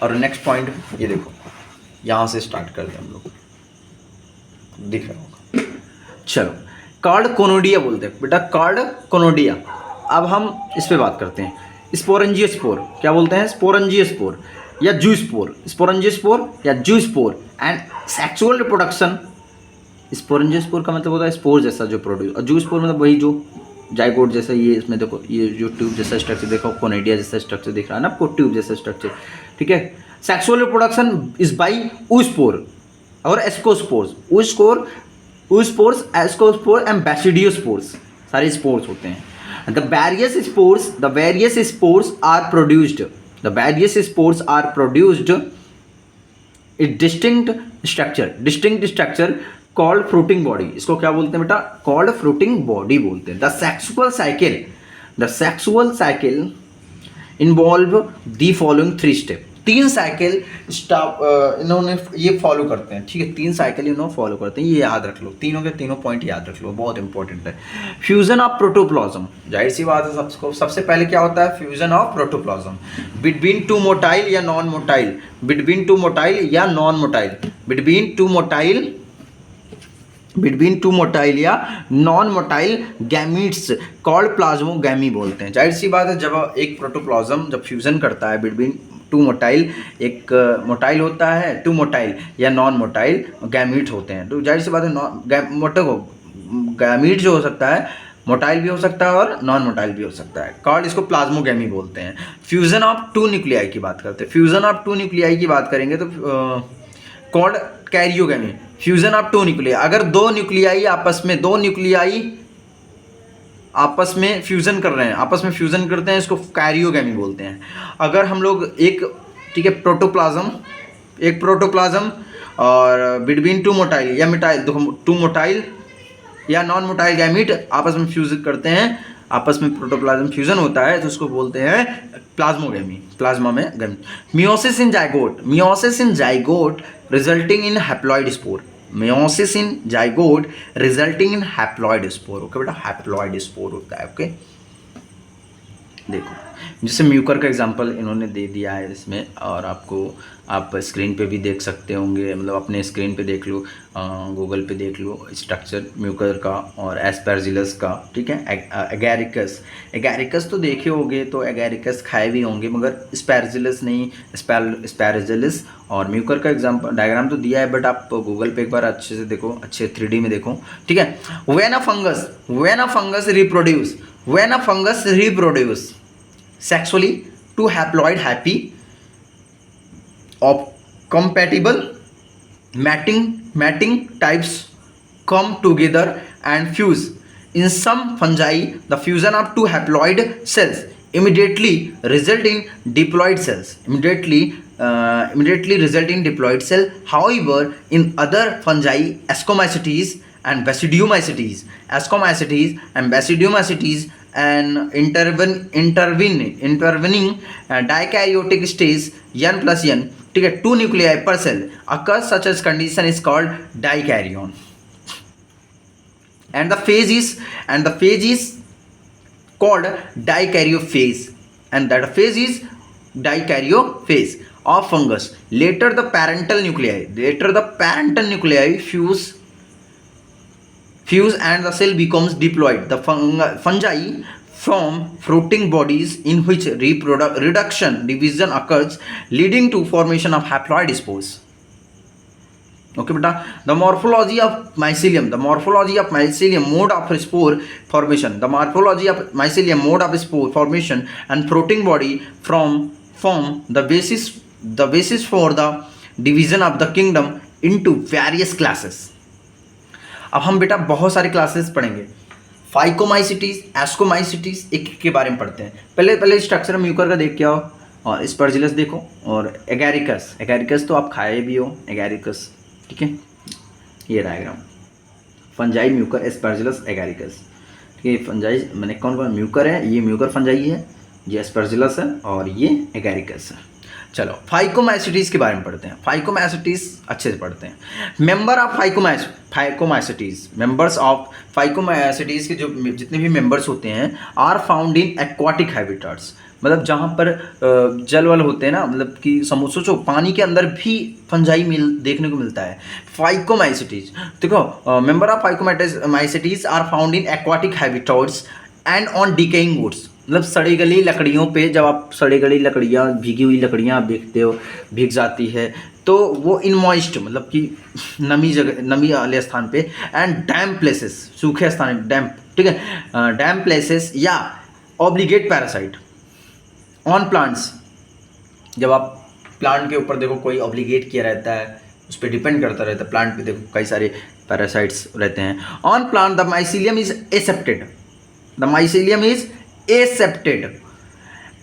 और नेक्स्ट पॉइंट ये देखो, यहाँ से स्टार्ट करते हैं हम लोग, दिख रहा होगा। चलो, कार्ड कोनोडिया बोलते हैं बेटा, कार्ड कोनोडिया। अब हम इस पे बात करते हैं। स्पोरेंजियोस्पोर क्या बोलते हैं, स्पोरेंजियोस्पोर या जूस्पोर, स्पोरेंजियोस्पोर या zoospore and sexual reproduction. Sporangiospore का मतलब होता है स्पोर जैसा जो प्रोड्यूस, और जूस्पोर मतलब वही जो जाइगोट जैसा। ये इसमें देखो, ये जो ट्यूब जैसा स्ट्रक्चर देखो, कोनेडिया जैसा स्ट्रक्चर दिख रहा है ना आपको, ट्यूब जैसा स्ट्रक्चर, ठीक है। Sexual reproduction is by oospore और एस्कोस्पोर्स, एस्कोस्पोर एंड बैसिडियोस्पोर्स, सारे स्पोर्स होते हैं। The various spores are produced distinct structure called fruiting body. इसको क्या बोलते हैं बेटा, कॉल्ड फ्रूटिंग बॉडी बोलते हैं। The sexual cycle involve the following 3 step. 3 cycle इन्होंने ये फॉलो करते हैं, ठीक है, 3 साइकिल इन्होंने फॉलो करते हैं, ये याद रख लो, तीनों के तीनों पॉइंट याद रख लो, बहुत इंपॉर्टेंट है। फ्यूजन ऑफ प्रोटोप्लाज्म, जाहिर सी बात है सबसे पहले क्या होता है, fusion of protoplasm between two motile या non motile gametes called plasmogamy बोलते हैं। जाहिर सी बात है, जब एक प्रोटोप्लाज्म जब फ्यूजन करता है बिटवीन 2 मोटाइल, एक मोटाइल होता है, 2 मोटाइल या नॉन मोटाइल गैमीट होते हैं, तो जाहिर सी बात है गैमीट जो हो सकता है मोटाइल भी हो सकता है और नॉन मोटाइल भी हो सकता है, कॉल्ड इसको प्लाज्मोगैमी बोलते हैं। फ्यूजन ऑफ 2 न्यूक्लियाई की बात करते हैं, फ्यूजन ऑफ 2 न्यूक्लियाई की बात करेंगे तो called karyogamy. Fusion of 2 nuclei, अगर 2 न्यूक्लियाई आपस में फ्यूजन कर रहे हैं, आपस में फ्यूजन करते हैं, इसको कैरियोगैमी बोलते हैं। अगर हम लोग एक प्रोटोप्लाज्म और बिटवीन 2 मोटाइल या मिटाइल, देखो 2 मोटाइल या नॉन मोटाइल गैमीट आपस में फ्यूज करते हैं, आपस में प्रोटोप्लाज्म फ्यूजन होता है, तो उसको बोलते हैं प्लाज्मोगैमी, प्लाज्मा में गैमी। Meiosis in zygote resulting in haploid spore, okay बेटा, हैप्लॉइड स्पोर होता है, ओके। देखो, जैसे म्यूकर का एग्जांपल इन्होंने दे दिया है इसमें, और आप स्क्रीन पे भी देख सकते होंगे, मतलब अपने स्क्रीन पे देख लो, गूगल पे देख लो स्ट्रक्चर म्यूकर का और एस्पेरजिलस का, ठीक है। एगैरिकस तो देखे होंगे, तो एगैरिकस खाए भी होंगे, मगर स्पेरजिलस नहीं, स्पेरजिलस और म्यूकर का एग्जांपल डायग्राम तो दिया है, बट आप गूगल पे एक बार अच्छे से देखो, अच्छे 3D में देखो, ठीक है। When a fungus reproduce sexually, 2 haploid happy of compatible mating types come together and fuse. In some fungi, the fusion of 2 haploid cells immediately result in diploid cell. However, in other fungi, Ascomycetes and Basidiomycetes and intervening dikaryotic stage N+N, ठीक है, 2 nuclei per cell occurs, such as condition is called dikaryon. and the phase is called dikaryophase, and that phase is dikaryophase of fungus. Later the parental nuclei fuse and the cell becomes diploid. The fungi form fruiting bodies in which division occurs, leading to formation of haploid spores. Okay beta, the morphology of mycelium mode of spore formation, and fruiting body form the basis for the division of the kingdom into various classes. अब हम बेटा बहुत सारे classes पढ़ेंगे, phycomycetes, ascomycetes, एक के बारे में पढ़ते हैं। पहले स्ट्रक्चर म्यूकर का देख के आओ, और स्पर्जिलस देखो, और एगैरिकस तो आप खाए भी हो, एगैरिकस, ठीक है। ये डायग्राम फंजाई, म्यूकर, एस्पर्जिलस, एगैरिकस, ठीक है। फंजाई मैंने कौन म्यूकर है, ये म्यूकर फंजाई है, ये एस्पर्जिलस है, और ये एगैरिकस है। चलो फाइकोमाइसिटीज के बारे में पढ़ते हैं। फाइकोमाइसिटीज अच्छे से पढ़ते हैं। मेंबर्स ऑफ फाइकोमाइसिटीज के जो जितने भी मेंबर्स होते हैं are found in aquatic habitats, मतलब जहाँ पर जल वल होते हैं ना, मतलब कि सोचो पानी के अंदर भी फंजाई देखने को मिलता है। फाइकोमाइसिटीज देखो, member of phycomycetes are found in aquatic habitats and on decaying woods, मतलब सड़ी गली लकड़ियों पे, जब आप सड़ी गली लकड़ियाँ, भीगी हुई लकड़ियाँ आप देखते हो भीग जाती है, तो वो इनमॉइस्ट, मतलब कि नमी वाले स्थान पे, एंड डैम्प प्लेसेस, सूखे स्थान, डैम्प, ठीक है, डैम्प प्लेसेस या ऑब्लिगेट पैरासाइट ऑन प्लांट्स, जब आप प्लांट के ऊपर देखो कोई ऑब्लिगेट किया रहता है, उस पर डिपेंड करता रहता है, प्लांट पे देखो कई सारे पैरासाइट्स रहते हैं। On plant the mycelium is aseptate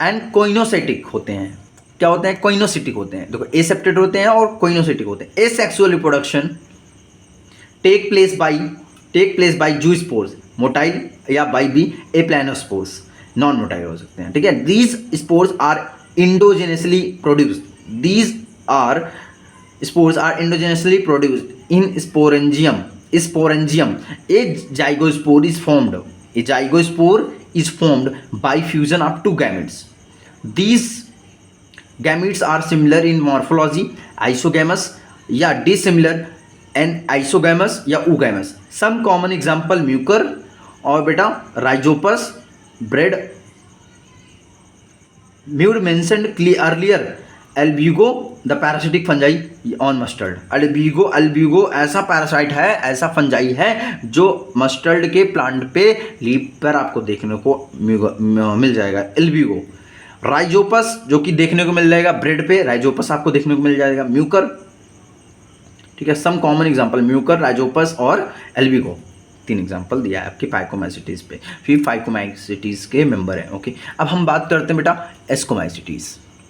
and coenocytic होते हैं। क्या होते हैं? कोइनोसिटिक होते हैं। देखो एसेप्टेड होते हैं और कोइनोसिटिक होते हैं। Asexual reproduction take place by zoospores, motile, या by b aplanospores, non motile हो सकते हैं, ठीक है। These spores are endogenously produced in sporangium. A zygospore is formed by fusion of two gametes. These gametes are similar in morphology, isogamous या dissimilar and isogamous या oogamous. Some common example mucor और बेटा rhizopus, bread, Muir mentioned earlier albugo the parasitic fungi on mustard. albugo ऐसा parasite है, ऐसा fungi है जो mustard के प्लांट पे लीफ पर आपको देखने को मिल जाएगा, एल्ब्यूगो। राइजोपस जो कि देखने को मिल जाएगा ब्रेड पे, राइजोपस आपको देखने को मिल जाएगा। म्यूकर, ठीक है। Some common example Mucor, Rhizopus और एल्ब्यूगो, 3 एग्जांपल दिया है आपके फाइकोमाइसिटीज पे। फिर फाइकोमाइसिटीज के मेंबर हैं, ओके। अब हम बात करते हैं बेटा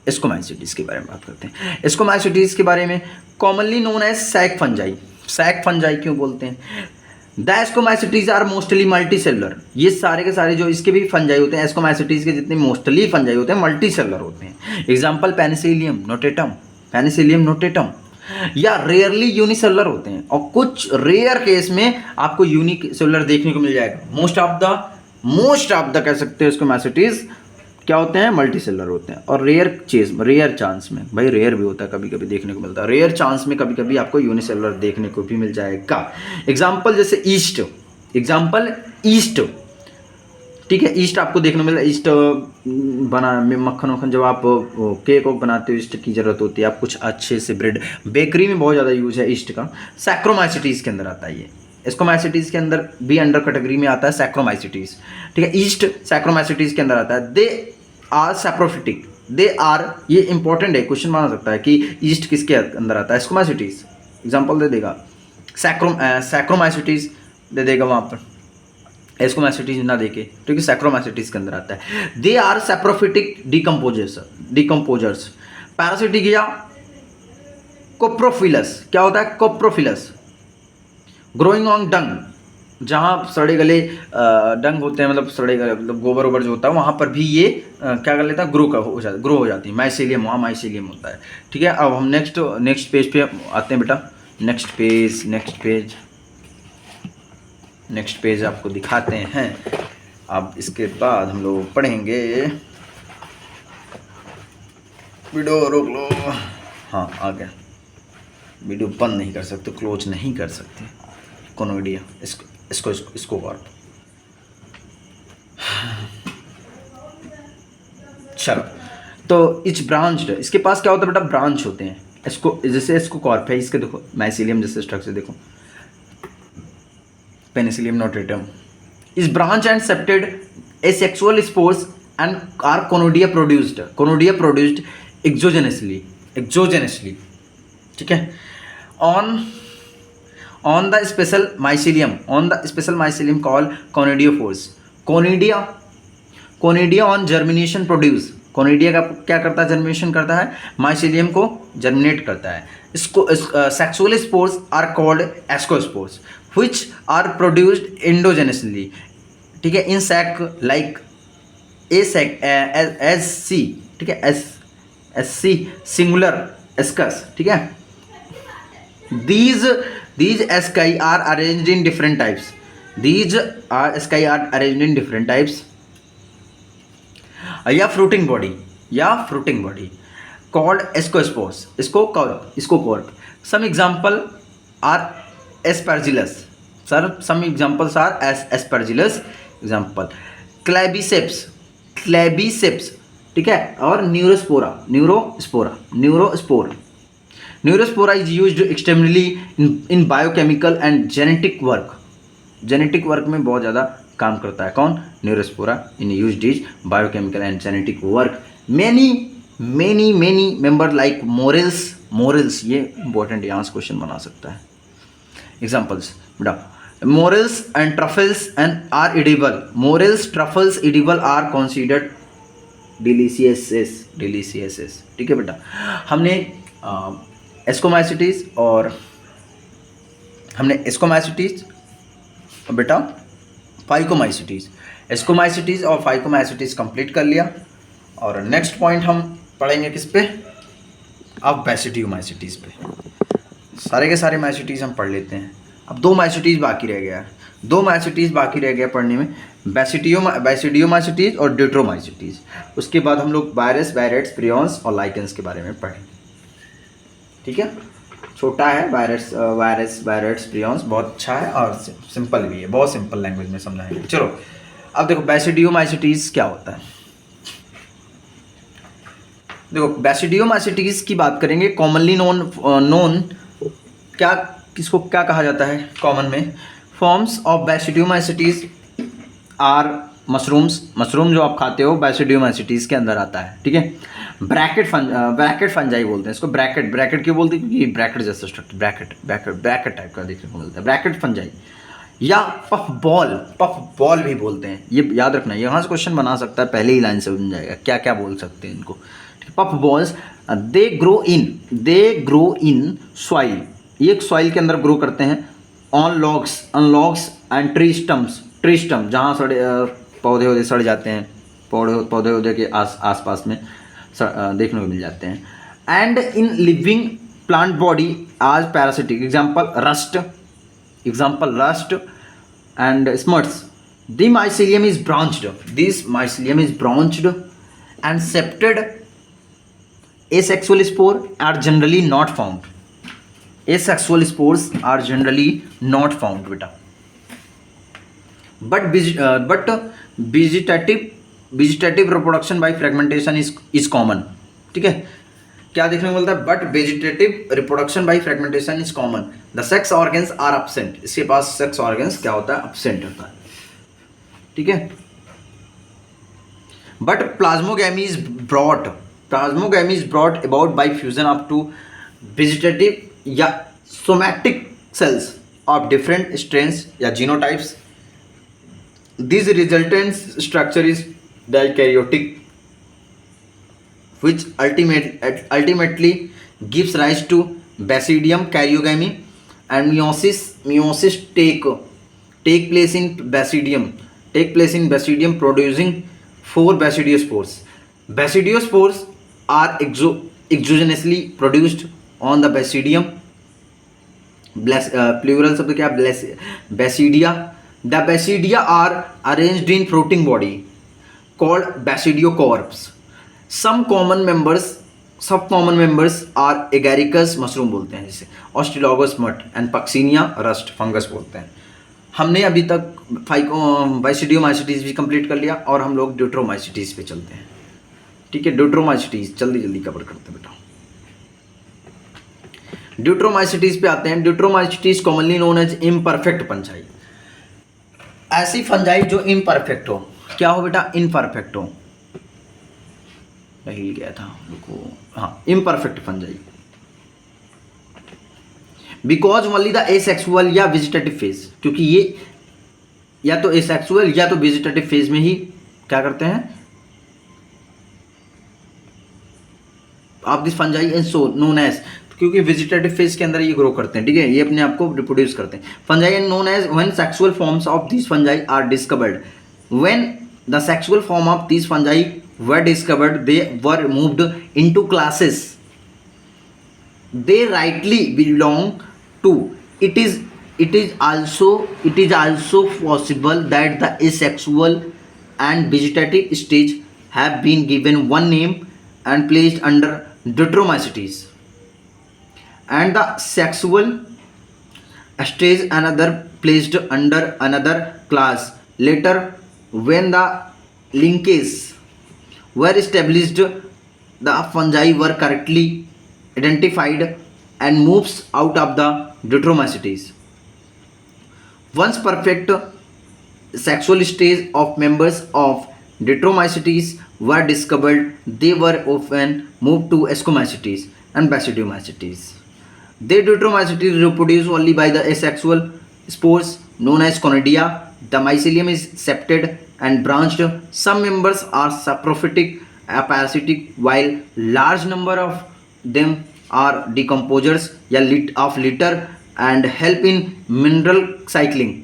एस्कोमाइसिटीज के बारे में बात करते हैं। एस्कोमाइसिटीज के बारे में commonly known as sac fungi क्यों बोलते हैं? The ascomycetes are mostly multicellular. ये सारे के सारे जो इसके भी फंजाई होते हैं, एस्कोमाइसिटीज के जितने मोस्टली फंजाई होते हैं मल्टी सेलुलर होते हैं। एग्जाम्पल पेनिसिलियम नोटेटम, या रेयरली यूनिसेलुलर होते हैं, और कुछ रेयर केस में आपको यूनिसेलुलर देखने को मिल जाएगा। मोस्ट ऑफ द कह सकते हैं एस्कोमाइसिटीज क्या होते हैं? मल्टी सेलुलर होते हैं। और रेयर चांस में, भाई रेयर भी होता है, कभी कभी देखने को मिलता है। रेयर चांस में कभी कभी आपको यूनिसेलुलर देखने को भी मिल जाएगा। एग्जाम्पल जैसे ईस्ट, ठीक है। ईस्ट आपको देखने को मिलता है। ईस्ट मक्खन जब आप केक बनाते हो, ईस्ट की जरूरत होती है। आप कुछ अच्छे से ब्रेड, बेकरी में बहुत ज़्यादा यूज है ईस्ट का। सैक्रोमाइसिटीज के अंदर आता है ये। एस्कोमाइसिटीज के अंदर भी अंडर कैटेगरी में आता है सैक्रोमाइसिटीज, ठीक है। ईस्ट सैक्रोमाइसिटीज के अंदर आता है। दे आर सैप्रोफिटिक, ये इंपॉर्टेंट है, क्वेश्चन बना सकता है कि ईस्ट किसके अंदर आता है? एस्कोमाइसिटीज। एग्जाम्पल दे देगा, सैक्रोमाइसिटीज दे देगा वहाँ पर, एस्कोमाइसिटीज ना देके, ठीक है। सैक्रोमाइसिटीज के अंदर आता है। They are saprophytic decomposers. Parasitic या कोप्रोफिलस, क्या होता है? कोप्रोफिलस ग्रोइंग ऑन डंग, जहाँ सड़े गले डंग होते हैं, मतलब सड़े गले, मतलब गोबर वोबर जो होता है, वहाँ पर भी ये क्या कर लेता है? ग्रो हो जाती है। माइसीलियम, वहाँ माइसीलियम होता है, ठीक है। अब हम नेक्स्ट पेज पे आते हैं बेटा। नेक्स्ट पेज नेक्स्ट पेज आपको दिखाते हैं। अब इसके बाद हम लोग पढ़ेंगे, वीडियो रोक लो, हाँ आ गया, वीडियो बंद नहीं कर सकते, क्लोज नहीं कर सकते, कोनोइडिया, इसको कॉर्प। चलो, तो इच ब्रांच्ड, इसके पास क्या होता है बेटा, ब्रांच होते हैं। इसको जैसे इसको कॉर्प है, इसके देखो माइसीलियम जैसे स्ट्रक्चर देखो, Penicillium notatum is branched and septate asexual spores and are conidia produced exogenously, ठीक है, on the special mycelium called conidiophores. Conidia on germination produce, conidia का क्या करता है, जर्मिनेशन करता है, माइसीलियम को जर्मिनेट करता है। इसको sexual spores are called ascospores which are produced endogenously, ठीक है, in sac like asci, ठीक है, एस सी सिंगुलर एस्कस, ठीक है। These asci are arranged in different types. These asci are arranged in different types. या fruiting body called ascospores. इसको corp. Some example are aspergillus. Some examples are aspergillus. Example claviceps, ठीक है, और Neurospora is used extensively in biochemical and genetic work. Genetic work में बहुत ज़्यादा काम करता है कौन, Neurospora in used is biochemical and genetic work. Many member like morels, ये इंपॉर्टेंट, यहाँ से क्वेश्चन बना सकता है। एग्जाम्पल्स बेटा, morels and truffles and are edible, morels truffles edible are considered delicious, ठीक है बेटा। हमने एस्कोमाइसिटीज और बेटा फाइकोमाइसिटीज, एस्कोमाइसिटीज और फाइकोमाइसिटीज कंप्लीट कर लिया। और नेक्स्ट पॉइंट हम पढ़ेंगे किस पे, अब बेसिडियोमाइसिटीज पे। सारे के सारे माइसिटीज हम पढ़ लेते हैं। अब दो माइसिटीज बाकी रह गया पढ़ने में, बेसिडियोमाइसिटीज और ड्यूट्रोमाइसिटीज। उसके बाद हम लोग वायरस, वायरेट्स, प्रियॉन्स और लाइकेंस के बारे में पढ़ेंगे, ठीक है। छोटा है वायरस, वायरेट्स, प्रियॉन्स, बहुत अच्छा है और सिंपल भी है, बहुत सिंपल लैंग्वेज में समझाएंगे। चलो अब देखो बेसिडियोमाइसिटीज क्या होता है। देखो बेसिडियोमाइसिटीज की बात करेंगे, कॉमनली नोन किसको क्या कहा जाता है कॉमन में, forms of basidiomycetes are mushroom जो आप खाते हो बेसिडियोमाइसिटीज के अंदर आता है, ठीक है। ब्रैकेट फंजाई बोलते हैं इसको, ब्रैकेट क्यों बोलते हैं, क्योंकि ब्रैकेट जैसा स्ट्रक्चर, ब्रैकेट टाइप का देखने को मिलता है, ब्रैकेट फंजाई। या पफ बॉल भी बोलते हैं, ये याद रखना, यहाँ से क्वेश्चन बना सकता है, पहले ही लाइन से बन जाएगा क्या क्या बोल सकते हैं इनको। Puff balls they grow in soil, ये सॉइल के अंदर ग्रो करते हैं, on logs and tree stump, जहाँ पौधे सड़ जाते हैं, पौधे के आसपास में देखने को मिल जाते हैं। And in living plant body आज parasitic, example rust and smuts. This mycelium is branched and septed asexual spore are generally not found. Asexual spores are generally not found बेटा, but vegetative reproduction by fragmentation is common, ठीक है। क्या देखने को मिलता है, but vegetative reproduction by fragmentation is common, the sex organs are absent, इसके पास सेक्स ऑर्गन्स क्या होता है, एब्सेंट होता है, ठीक है। But plasmogamy is brought about by fusion of two vegetative या somatic cells of different strains या genotypes. This resultant structure is dikaryotic, which ultimately gives rise to basidium karyogamy, and meiosis take place in basidium producing 4 basidiospores. Basidiospores are exogenously produced on the basidium, plural शब्द क्या, basidia, The basidia are arranged in fruiting body called basidiocorps. Some common members are agaricus mushroom बोलते हैं जिसे, Osteologus mut and Puccinia rust fungus बोलते हैं. हमने अभी तक बाइसिडियोमाइसिटीज भी कंप्लीट कर लिया और हम लोग ड्यूट्रोमाइसिटीज पे चलते हैं. ठीक है, ड्यूट्रोमाइसिटीज जल्दी कवर करते हैं बेटा. ड्यूट्रोमाइसिटीज पे आते हैं. Deuteromycetes commonly known as imperfect fungi. ऐसी फंजाई जो इम्परफेक्ट हो. क्या हो बेटा? इम्परफेक्ट हो. हिल गया था, रुको. हाँ, imperfect fungi. Because only the asexual या वेजिटेटिव फेज, क्योंकि ये या तो एसेक्सुअल या तो वेजिटेटिव फेज में ही क्या करते हैं आप this fungi and so known as, क्योंकि वेजिटेटिव फेज के अंदर ये ग्रो करते हैं. ठीक है, ये अपने आप को रिप्रोड्यूस करते हैं. Fungi and known as when sexual forms of this fungi are discovered. When the sexual form of this fungi were discovered they were moved into classes they rightly belong to. It is also possible that the asexual and vegetative stage have been given one name and placed under Deuteromycetes, and the sexual stage another placed under another class. Later, when the linkages were established, the fungi were correctly identified and moves out of the Deuteromycetes. Once perfect sexual stage of members of Deuteromycetes were discovered, they were often moved to Ascomycetes and Basidiomycetes. The Deuteromycetes reproduce only by the asexual spores known as conidia. The mycelium is septate and branched. Some members are saprophytic, parasitic, while large number of them are decomposers या of litter and help in mineral cycling.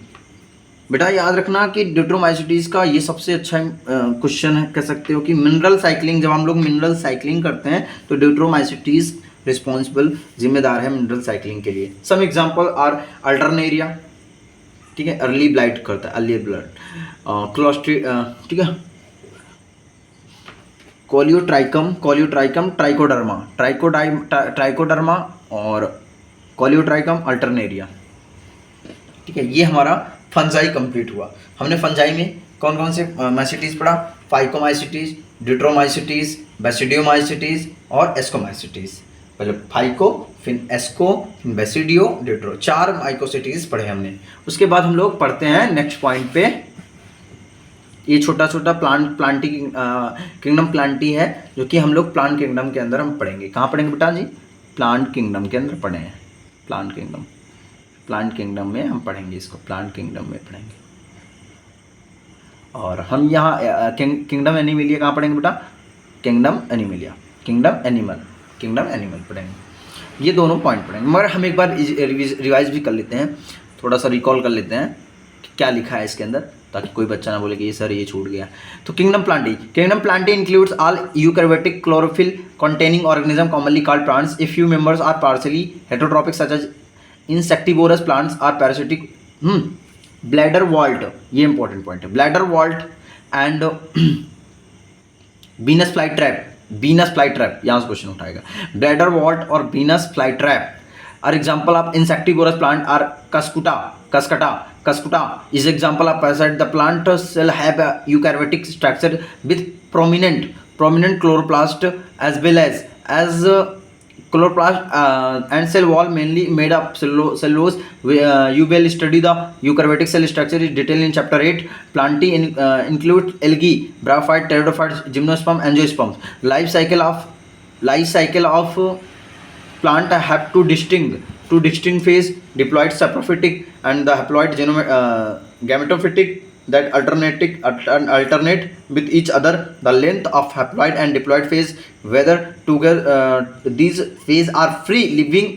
बेटा याद रखना कि Deuteromycetes का ये सबसे अच्छा question है, कह सकते हो कि मिनरल साइकिलिंग, जब हम लोग मिनरल साइकिलिंग करते हैं तो ड्यूट्रोमाइसिटीज रिस्पॉन्सिबल जिम्मेदार है मिनरल साइकिलिंग के लिए. Some example are Alternaria. ठीक है, अर्ली ब्लाइट करता है, अर्ली ब्लड. क्लोस्ट्री. ठीक है, कोलियोट्राइकम, ट्राइकोडर्मा और कोलियोट्राइकम अल्टरनेरिया. ठीक है, ये हमारा फंजाई कंप्लीट हुआ. हमने फंजाई में कौन कौन से माइसिटीज पढ़ा? फाइकोमाइसिटीज, ड्यूट्रोमाइसिटीज, बेसिडियोमाइसिटीज और एस्कोमाइसिटीज. पहले फाइको, फिर एस्को, फिर बेसिडियो, ड्यूट्रो, 4 माइकोसिटीज पढ़े हमने. उसके बाद हम लोग पढ़ते हैं नेक्स्ट पॉइंट पे. ये छोटा प्लांटी किंगडम प्लांटी है जो कि हम लोग प्लांट किंगडम के अंदर हम पढ़ेंगे. कहाँ पढ़ेंगे बेटा जी? प्लांट किंगडम के अंदर पढ़े हैं. प्लांट किंगडम में हम पढ़ेंगे इसको. प्लांट किंगडम में पढ़ेंगे. और हम यहाँ किंगडम एनिमलिया कहाँ पढ़ेंगे बेटा? किंगडम एनिमल पढ़ेंगे. ये दोनों पॉइंट पढ़ेंगे. मगर हम एक बार रिवाइज भी कर लेते हैं, थोड़ा सा रिकॉल कर लेते हैं कि क्या लिखा है इसके अंदर, ताकि कोई बच्चा ना बोले कि ये सर ये छूट गया. तो kingdom Plantae includes all eukaryotic chlorophyll containing organism commonly called plants. A few members are partially heterotrophic such as insectivorous plants are parasitic. Bladder wort, ये important point है. Bladder wort and Venus flytrap. यहाँ से question उठाएगा. Bladder wort और Venus flytrap are example of insectivorous plant are Cuscuta is example of parasite. The plant cell have a eukaryotic structure with prominent chloroplast as well as chloroplast and cell wall mainly made of cellulose. You will study the eukaryotic cell structure is detailed in chapter 8. Plantae include algae, bryophytes, pteridophytes, gymnosperms, angiosperms. Life cycle of plant have two distinct phase: diploid saprophytic and the haploid gametophytic that alternate with each other. The length of haploid and diploid phase, whether together these phase are free living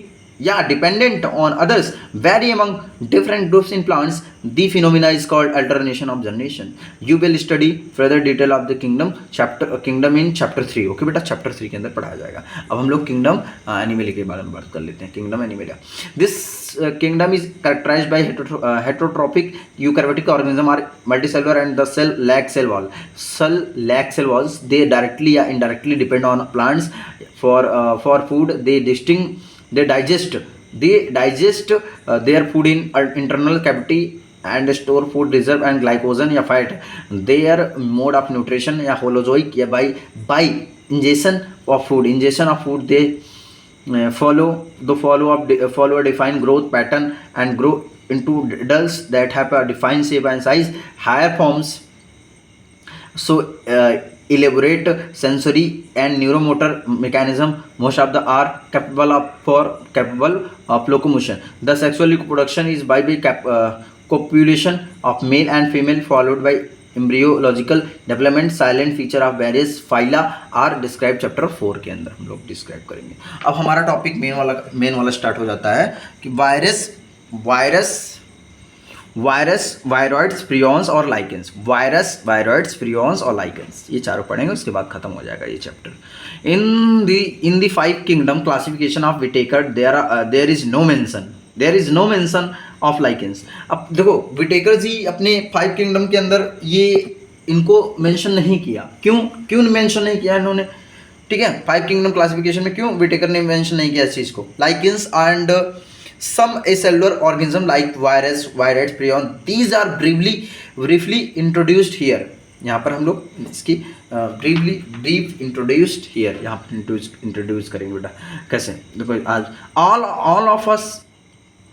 या dependent on others very among different groups in plants, the phenomena is called alternation of generation. You will study further detail of the kingdom in chapter 3। Okay बेटा, chapter 3 के अंदर पढ़ाया जाएगा। अब हम लोग kingdom एनिमली के बारे में बात कर लेते हैं। Kingdom Animalia, this kingdom is characterized by heterotrophic eukaryotic organism are multicellular and the cell lack cell wall. Cell lack cell walls. They directly or indirectly depend on plants for food. They digest their food in internal cavity and store food reserve and glycogen या fat. Their mode of nutrition या holozoic या by ingestion of food they follow a defined growth pattern and grow into adults that have a defined shape and size. Higher forms so elaborate sensory and neuromotor mechanism. Most of the are capable of locomotion. The sexual reproduction is by copulation of male and female followed by embryological development. Silent feature of various phyla are described chapter 4 के अंदर हम लोग describe करेंगे। अब हमारा topic main वाला start हो जाता है कि वायरस वायरॉइड्स प्रियॉन्स और लाइकेंस। वायरस वायरॉइड्स प्रियॉन्स और लाइकेंस, ये चारों पढ़ेंगे, उसके बाद खत्म हो जाएगा ये chapter. In the 5 kingdom classification of Whittaker there is no mention of lichens. अब देखो विटेकर जी अपने 5 किंगडम के अंदर ये इनको मेंशन नहीं किया। क्यों मेंशन नहीं किया इन्होंने? ठीक है, 5 किंगडम क्लासिफिकेशन में क्यों विटेकर ने मेंशन नहीं किया इस चीज़ को? Lichens and some acellular organism like virus virus prion, these are briefly introduced here. यहाँ पर हम लोग इसकी ब्रीफ इंट्रोड्यूस्ड हियर, यहाँ पर इंट्रोड्यूस करेंगे बेटा। कैसे? देखो आज ऑल ऑफ अस,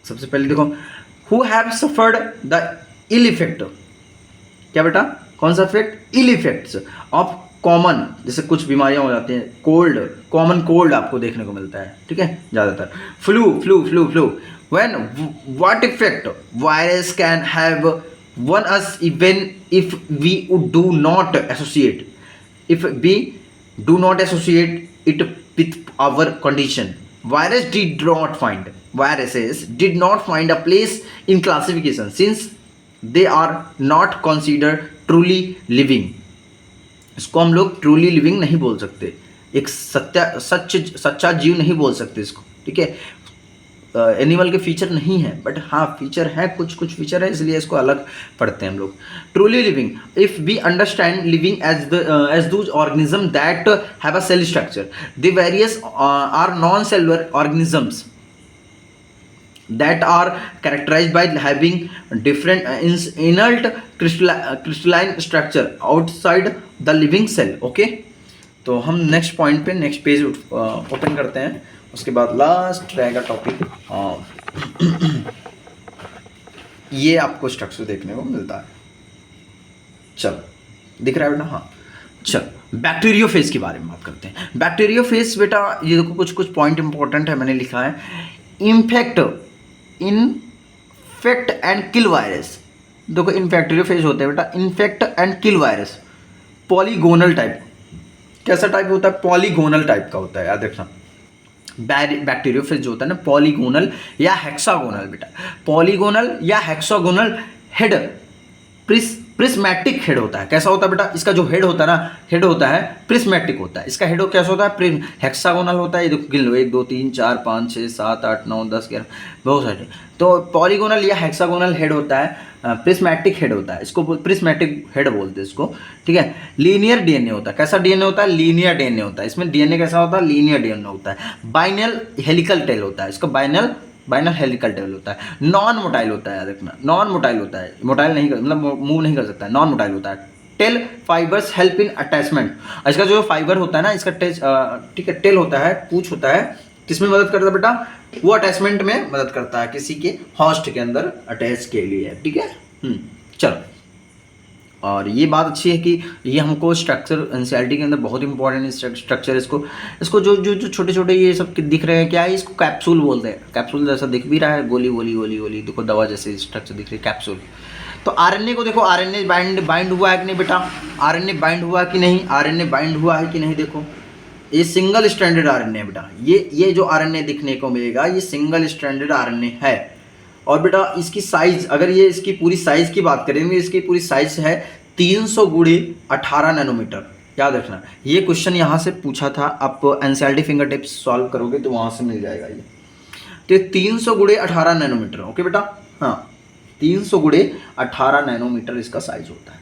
सबसे पहले देखो, who have suffered the ill effect. क्या बेटा? कौन सा effect? Ill effects of common, जैसे कुछ बीमारियां हो जाती हैं, कॉमन कोल्ड आपको देखने को मिलता है, ठीक है, ज़्यादातर flu. When what effect virus can have on us even if we do not associate it with our condition. Viruses did not find a place in classification since they are not considered truly living. इसको हम लोग truly living नहीं बोल सकते, एक सच्चा जीव नहीं बोल सकते इसको, ठीक है। एनिमल के फीचर नहीं है, बट हाँ फीचर है, कुछ फीचर है, इसलिए इसको अलग पढ़ते हैं हम लोग। Truly living, if we understand living as those organism that have a cell structure, the various are non cellular organisms that are characterized by having different inert crystalline structure outside the living cell. okay, तो हम next point पे next page open करते हैं, उसके बाद last रहेगा topic. ये आपको स्ट्रक्चर देखने को मिलता है। चलो, दिख रहा है बेटा? हाँ, चलो बैक्टीरियोफेज के बारे में बात करते हैं। बैक्टीरियोफेज बेटा, ये देखो कुछ पॉइंट इंपॉर्टेंट है, मैंने लिखा है। Infect and kill virus. देखो इन्फेक्टोरियोफेज होते हैं बेटा, infect and kill virus. Polygonal type, कैसा टाइप होता है? पॉलीगोनल टाइप का होता है, याद रखना। बैक्टीरियोफेज जो होता है ना, पॉलीगोनल या हेक्सागोनल बेटा। पॉलीगोनल या हेक्सागोनल हेड प्रिस्मैटिक हेड होता है। कैसा होता है बेटा? इसका जो हेड होता है ना, हेड होता है प्रिस्मैटिक होता है। इसका हेड कैसा होता है? हेक्सागोनल होता है। ये देखो गिन लो, 1 2 3 4 5 6 7 8 9 10 11, बहुत सारे। तो पॉलीगोनल या हेक्सागोनल हेड होता है, प्रिस्मैटिक हेड होता है, इसको प्रिस्मैटिक हेड बोलते हैं इसको, ठीक है। लीनियर डीएनए होता है। कैसा डीएनए होता है? लीनियर डीएनए होता है। इसमें डीएनए कैसा होता है? लीनियर डीएनए होता है। बाइनल हेलिकल टेल होता है, इसका बाइनल हेलिकल टेल होता है। नॉन मोटाइल होता है, याद रखना, नॉन मोटाइल होता है। मोटाइल नहीं कर, मतलब मूव नहीं कर सकता है, नॉन मोटाइल होता है। Tell fibres help in attachment. इसका जो फाइबर होता है ना, इसका ठीक है, टेल होता है, पूंछ होता है, किसमें मदद करता है बेटा? वो अटैचमेंट में मदद करता है, किसी के होस्ट के अंदर अटैच के लिए, ठीक है। चलो, और ये बात अच्छी है कि ये हमको स्ट्रक्चर एनसीईआरटी के अंदर बहुत इंपॉर्टेंट स्ट्रक्चर। इसको जो छोटे छोटे ये सब दिख रहे हैं, क्या है? इसको कैप्सूल बोलते हैं। कैप्सूल जैसा दिख भी रहा है, गोली देखो, दवा जैसे स्ट्रक्चर दिख रही है, कैप्सूल। तो आरएनए को देखो, आरएनए बाइंड हुआ है कि नहीं बेटा? आरएनए बाइंड हुआ कि नहीं? आरएनए बाइंड हुआ है कि नहीं? देखो ये सिंगल स्ट्रैंडेड आरएनए है बेटा, ये जो आरएनए दिखने को मिलेगा ये सिंगल स्ट्रैंडेड आरएनए है। और बेटा इसकी साइज, अगर ये इसकी पूरी साइज की बात करेंगे, इसकी पूरी साइज है 300 गुणे 18 नैनोमीटर। याद रखना ये क्वेश्चन यहाँ से पूछा था, आप एनसीईआरटी फिंगर टिप्स सॉल्व करोगे तो वहाँ से मिल जाएगा ये। तो 300 गुणे 18 नैनोमीटर, ओके बेटा, हाँ 300 गुणे 18 नैनोमीटर इसका साइज होता है,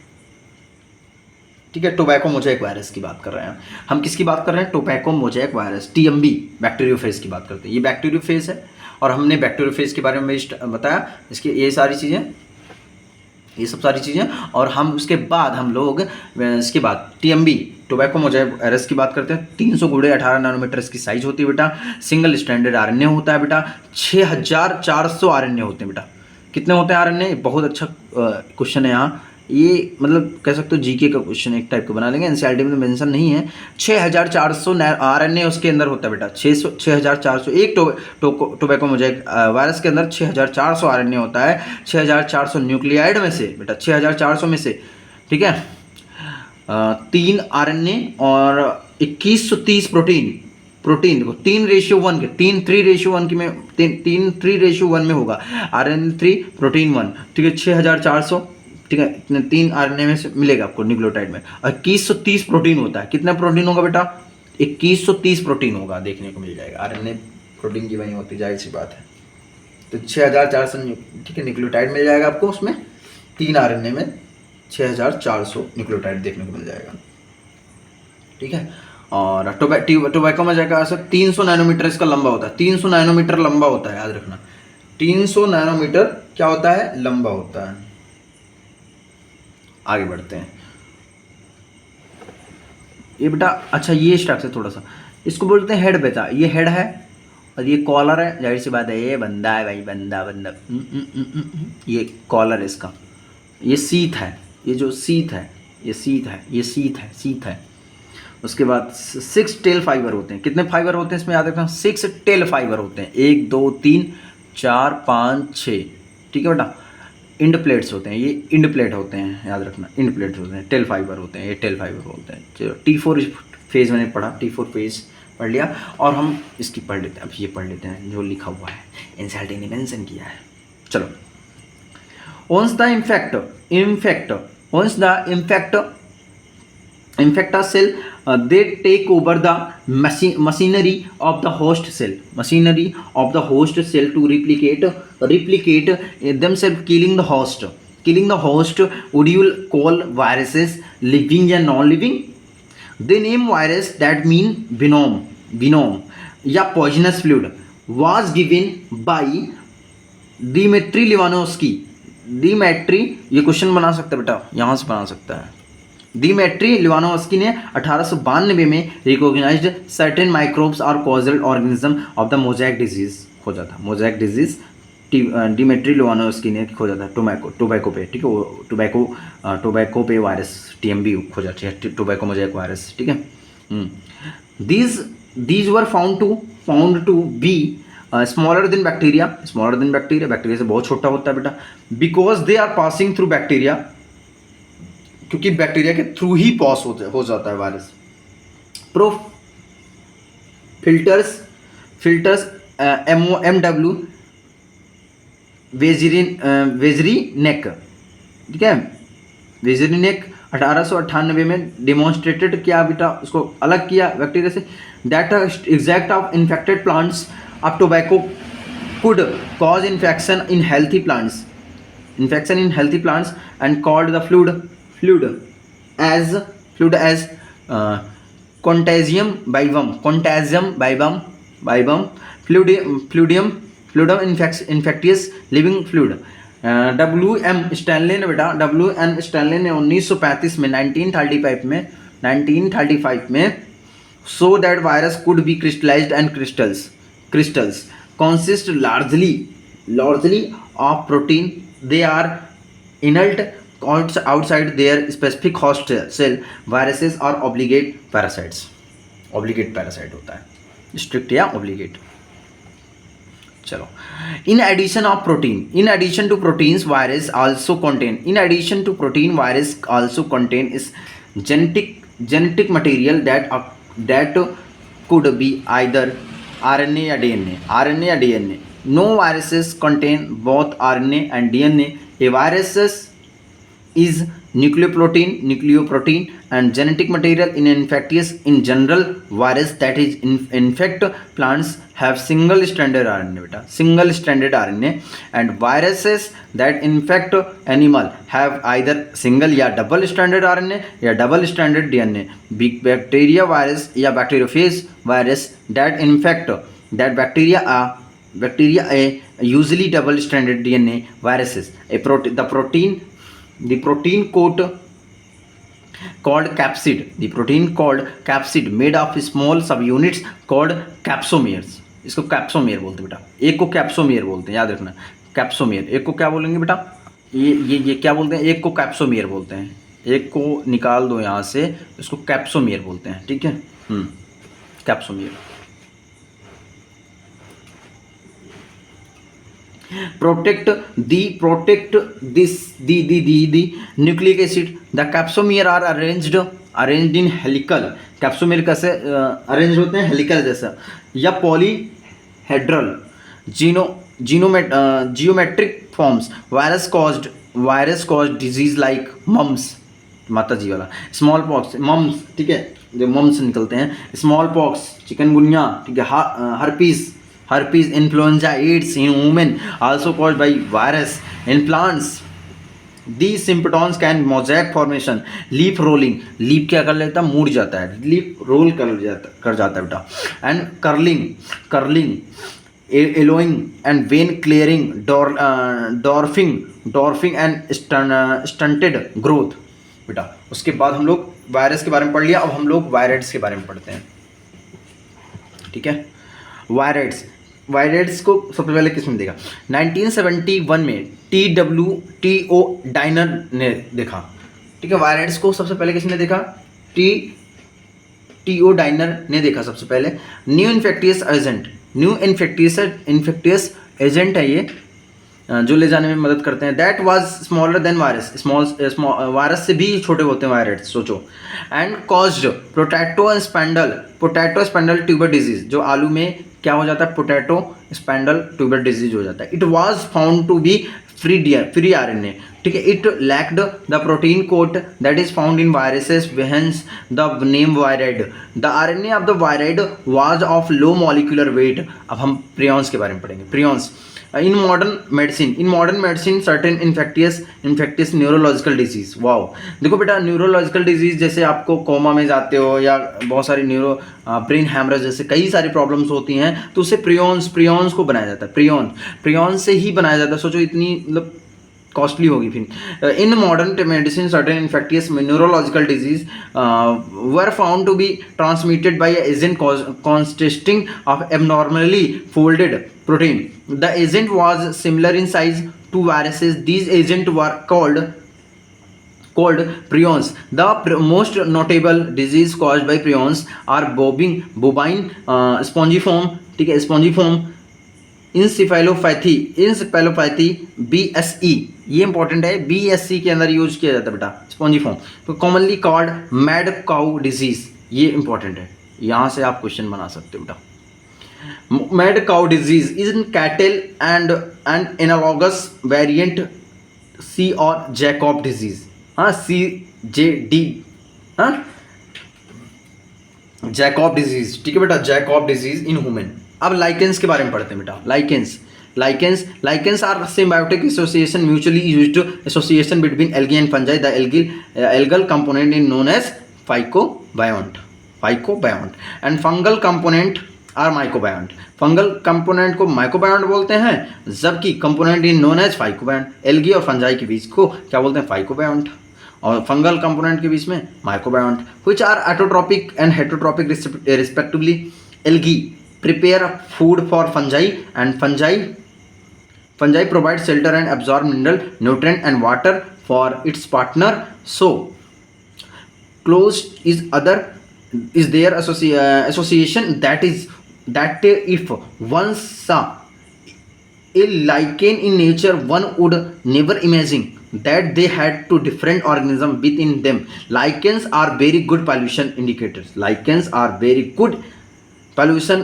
ठीक है। टोबैको मोज़ेक वायरस की बात कर रहे हैं हम, किसकी बात कर रहे हैं, tobacco mosaic virus, TMV bacteriophage की बात करते हैं। ये बैक्टीरियोफेज है और हमने बैक्टीरियोफेज के बारे में बताया, इसकी ये सारी चीज़ें, ये सब सारी चीज़ें। और हम उसके बाद हम लोग इसके बाद TMV टोबैको मोज़ेक वायरस की बात करते हैं। 300 गुणे 18 नैनोमीटर इसकी साइज होती है बेटा। सिंगल स्ट्रैंडेड आरएनए होता है बेटा। 6400 आरएनए होते हैं बेटा। कितने होते हैं आरएनए, बहुत अच्छा क्वेश्चन है यहाँ, ये मतलब कह सकते हो जीके का क्वेश्चन एक टाइप का बना लेंगे, एनसीईआरटी में तो मेंशन नहीं है। 6400 आरएनए उसके अंदर होता है बेटा। 6400 एक टोबैको मोज़ेक वायरस के अंदर 6400 आरएनए होता है। 6400 न्यूक्लियाइड में से बेटा, 6400 में से, ठीक है, 3 आरएनए और 2130 प्रोटीन देखो 3:1 के 3:1 की में 3:1 में होगा, RNA 3 प्रोटीन 1, ठीक है। 6400, ठीक है, इतने 3 आरएनए में से मिलेगा आपको न्यूक्लियोटाइड में। और 2130 प्रोटीन होता है। कितना प्रोटीन होगा बेटा, 2130 प्रोटीन होगा, देखने को मिल जाएगा। आरएनए प्रोटीन की वही होती, जाहिर सी बात है। तो 6400, ठीक है, न्यूक्लियोटाइड मिल जाएगा आपको उसमें। 3 आरएनए में 6400 न्यूक्लियोटाइड देखने को मिल जाएगा, ठीक है। और टोबैको मोज़ेक वायरस 300 नैनोमीटर इसका लंबा होता है। 300 नैनोमीटर लंबा होता है, याद रखना। 300 नैनोमीटर क्या होता है, लंबा होता है। आगे बढ़ते हैं। ये बेटा अच्छा, ये स्ट्रक्चर थोड़ा सा, इसको बोलते हैं हेड बेटा। ये हेड है और ये कॉलर है, जाहिर सी बात है, ये बंदा है भाई, बंदा। ये कॉलर है इसका। ये सीथ है, ये जो सीथ है, ये सीथ है, ये सीथ है। उसके बाद 6 टेल फाइबर होते हैं। कितने फाइबर होते हैं इसमें, याद रखना, 6 टेल फाइबर होते हैं। 1 2 3 4 5 6, ठीक है बेटा। इंड प्लेट्स होते हैं, ये इंड प्लेट होते हैं, याद रखना, इंड प्लेट्स होते हैं। टेल फाइबर होते हैं, ये टेल फाइबर होते हैं। चलो T4 फेज मैंने पढ़ा, T4 फेज पढ़ लिया। और हम इसकी पढ़ लेते हैं, अब ये पढ़ लेते हैं जो लिखा हुआ है, एनसीईआरटी ने मेंशन किया है। चलो, once the infecta cell they take over the machinery of the host cell to replicate themselves, killing the host. Would you call viruses living and non-living? They name virus that mean venom या poisonous fluid was given by Dmitry Levanovsky। Dmitry, ये question बना सकता है बेटा, यहाँ से बना सकता है। डिमेट्री लिवानोव्स्की ने 1892 में रिकॉग्नाइज्ड सर्टेन माइक्रोब्स और causal organism of the mosaic disease खोजा था। मोज़ेक डिजीज डिमेट्री लिवानोव्स्की ने खोजा था टोबैको पे, ठीक है। टोबैको पे वायरस TMV खोजा था, टोबैको मोज़ेक वायरस, ठीक है। These were found to be smaller than bacteria. Bacteria से बहुत छोटा होता है बेटा। Because they are passing through bacteria, क्योंकि बैक्टीरिया के थ्रू ही पास हो जाता है virus. Proof filters MW Beijerinck, ठीक है। वेजरीनेक 1898 में डेमोन्स्ट्रेटेड किया बेटा, उसको अलग किया बैक्टीरिया से। That exact of infected plants of tobacco could cause infection in healthy plants and called the fluid as contagium vivum fluidum infectious living fluid। WM Stanley ने बेटा, WM स्टैनले ने 1935 में 1935 में so that virus could be crystallized and crystals consist largely of protein. They are inert outside their specific host cell. Viruses are obligate parasites होता है, strict या obligate। चलो, in addition to proteins, virus also contain is genetic material that could be either RNA या DNA. RNA या DNA. No viruses contain both RNA and DNA. A virus is nucleoprotein and genetic material in infectious. In general, virus that is infect plants have single stranded RNA, beta, single stranded RNA, and viruses that infect animal have either single या double stranded RNA या double stranded DNA. Bacteria virus या bacteriophage virus that infect that bacteria are usually double stranded DNA viruses. The protein coat called capsid, the protein called capsid made of small subunits called capsomeres. इसको capsomere बोलते हैं बेटा, एक को capsomere बोलते हैं, याद रखना कैप्सोमियर। एक को क्या बोलेंगे बेटा, ये क्या बोलते हैं, एक को कैप्सोमियर बोलते हैं, एक को निकाल दो यहाँ से, इसको कैप्सोमियर बोलते हैं, ठीक है। Capsomere. protect this the nucleic acid. The capsomere are arranged in helical. Capsomere कैसे अरेंज होते हैं, हेलिकल जैसा या polyhedral geometric forms. Virus caused disease like mumps, माता जी वाला, स्मॉल पॉक्स, मम्स, ठीक है, जो मम्स निकलते हैं, स्मॉल पॉक्स, चिकनगुनिया, ठीक है, herpes, influenza, AIDS in women also caused by virus. In plants, these symptoms can mosaic formation, leaf rolling, leaf क्या कर लेता है, मुड़ जाता है, leaf roll कर जाता है बेटा, and curling, yellowing and vein clearing, dwarfing and stunted growth बेटा। उसके बाद हम लोग वायरस के बारे में पढ़ लिया, अब हम लोग वायरस के बारे में पढ़ते हैं, ठीक है। वायरस को सबसे पहले किसने देखा, 1971 में TO डाइनर ने देखा, ठीक है। वायरस को सबसे पहले किसने देखा, TO डाइनर ने देखा सबसे पहले। न्यू इन्फेक्टियस एजेंट है ये, जो ले जाने में मदद करते हैं। That was smaller than virus, virus से भी छोटे होते हैं वायरस, सोचो। And caused potato spindle tuber disease, जो आलू में क्या हो जाता है, पोटैटो स्पैंडल ट्यूबर डिजीज हो जाता है। It was found to be free RNA, ठीक है। It lacked the protein coat that is found in viruses, hence the name viroid. The RNA of the viroid was of low molecular weight. अब हम prions के बारे में पढ़ेंगे। Prions in modern medicine certain infectious neurological disease. Wow, देखो बेटा, neurological disease जैसे आपको कोमा में जाते हो या बहुत सारी ब्रेन हैमरेज जैसे कई सारी प्रॉब्लम्स होती हैं, तो उससे प्रियॉन्स को बनाया जाता है, प्रियॉन्स से ही बनाया जाता है। सोचो इतनी मतलब कॉस्टली होगी फिर। In modern medicine certain infectious neurological disease were found to be transmitted by agent consisting of abnormally folded protein. The agent was similar in size to viruses. These agents were called prions. The most notable disease caused by prions are bovine spongiform, ठीक है, spongiform, encephalopathy, BSE, ये important है, BSE के अंदर use किया जाता है बेटा, स्पॉन्जीफॉर्म। तो commonly called mad cow disease, ये इंपॉर्टेंट है, यहाँ से आप क्वेश्चन बना सकते हो बेटा। Mad cow disease is in cattle and analogous variant C और जैकॉब डिजीज, हाँ, CJD, हाँ, जैकॉब डिजीज, ठीक है बेटा, जैकॉब डिजीज इन ह्यूमन। अब लाइकेंस के बारे में पढ़ते हैं बेटा। Lichens are symbiotic association, mutually used association between algae and fungi. The algal component is known as phycobiont and fungal component are mycobiont. Fungal component को माइकोबायोंट बोलते हैं, जबकि component is known as phycobiont. Algae और fungi के बीच को क्या बोलते हैं, फाइकोबायोंट, और फंगल कंपोनेंट के बीच में mycobiont. Which are autotrophic and heterotrophic respectively. Algae prepare food for fungi and fungi provide shelter and absorb mineral, nutrient and water for its partner. So closed is their association that if one saw a lichen in nature, one would never imagine that they had two different organisms within them. Lichens are very good pollution indicators. Lichens are very good pollution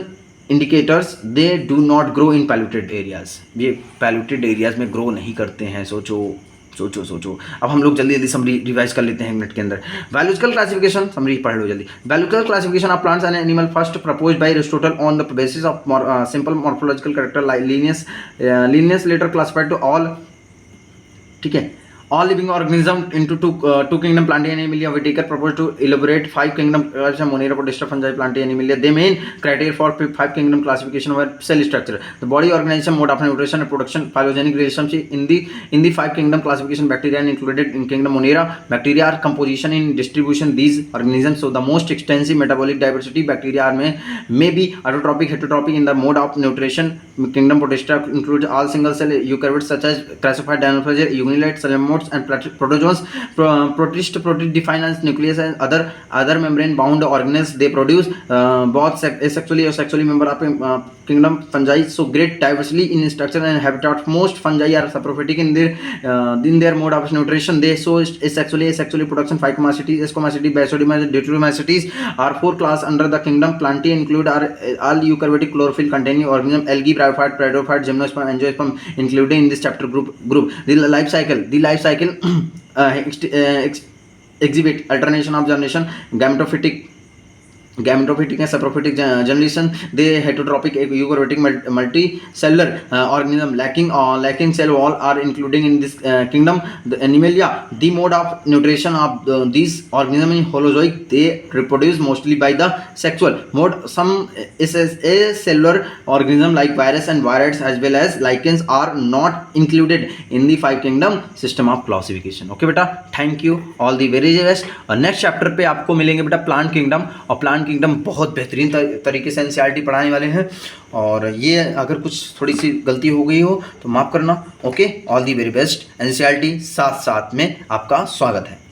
indicators they do not grow in polluted areas, ये polluted areas में grow नहीं करते हैं। सोचो। अब हम लोग जल्दी समरी रिवाइज कर लेते हैं एक मिनट के अंदर। बायोलॉजिकल क्लासिफिकेशन समरी पढ़ लो जल्दी। Biological classification of plants and animal first proposed by Aristotle on the basis of simple morphological character like Linnaeus later classified to all, ठीक है, all living organism into two kingdom Plantae and Animalia. Whitaker proposed to elaborate 5 kingdom Monera, Podesta, fungi, Plantae and Animalia. The main criteria for 5 kingdom classification were cell structure, the body organism, mode of nutrition and production, phylogenetic relationship. In the 5 kingdom classification, bacteria are included in kingdom Monera. Bacteria are composition in distribution these organisms, so the most extensive metabolic diversity bacteria may be autotrophic, heterotrophic. In the mode of nutrition, kingdom Podesta includes all single cell eukaryotes such as crassified dinoflagellate, unilate, salamodes and protozoans. Protist defined as nucleus and other membrane bound organelles. They produce both asexually or sexually member of kingdom fungi, so great diversity in structure and habitat. Most fungi are saprophytic in their mode of nutrition. They show asexually production 5 chromacities, S-chromacities, Basidiomycetes, Deuteromycetes are 4 classes under the kingdom Plantae. Include all eukaryotic chlorophyll containing organisms, algae, bryophyte, pteridophyte, gymnosperm, angiosperm included in this chapter group. The life cycle exhibit alternation of generation, gametophytic and saprophytic generation. They heterotrophic eukaryotic multicellular organism lacking cell wall are including in this kingdom. The Animalia, the mode of nutrition of these organisms in holozoic. They reproduce mostly by the sexual mode. Some acellular organism like virus and viroids as well as lichens are not included in the 5 kingdom system of classification. Okay बेटा, thank you, all the very best. और next chapter पे आपको मिलेंगे बेटा plant kingdom, और plant kingdom बहुत बेहतरीन तरीके से एनसीईआरटी पढ़ाने वाले हैं। और ये अगर कुछ थोड़ी सी गलती हो गई हो तो माफ़ करना। Okay, all the very best. NCERT साथ में आपका स्वागत है।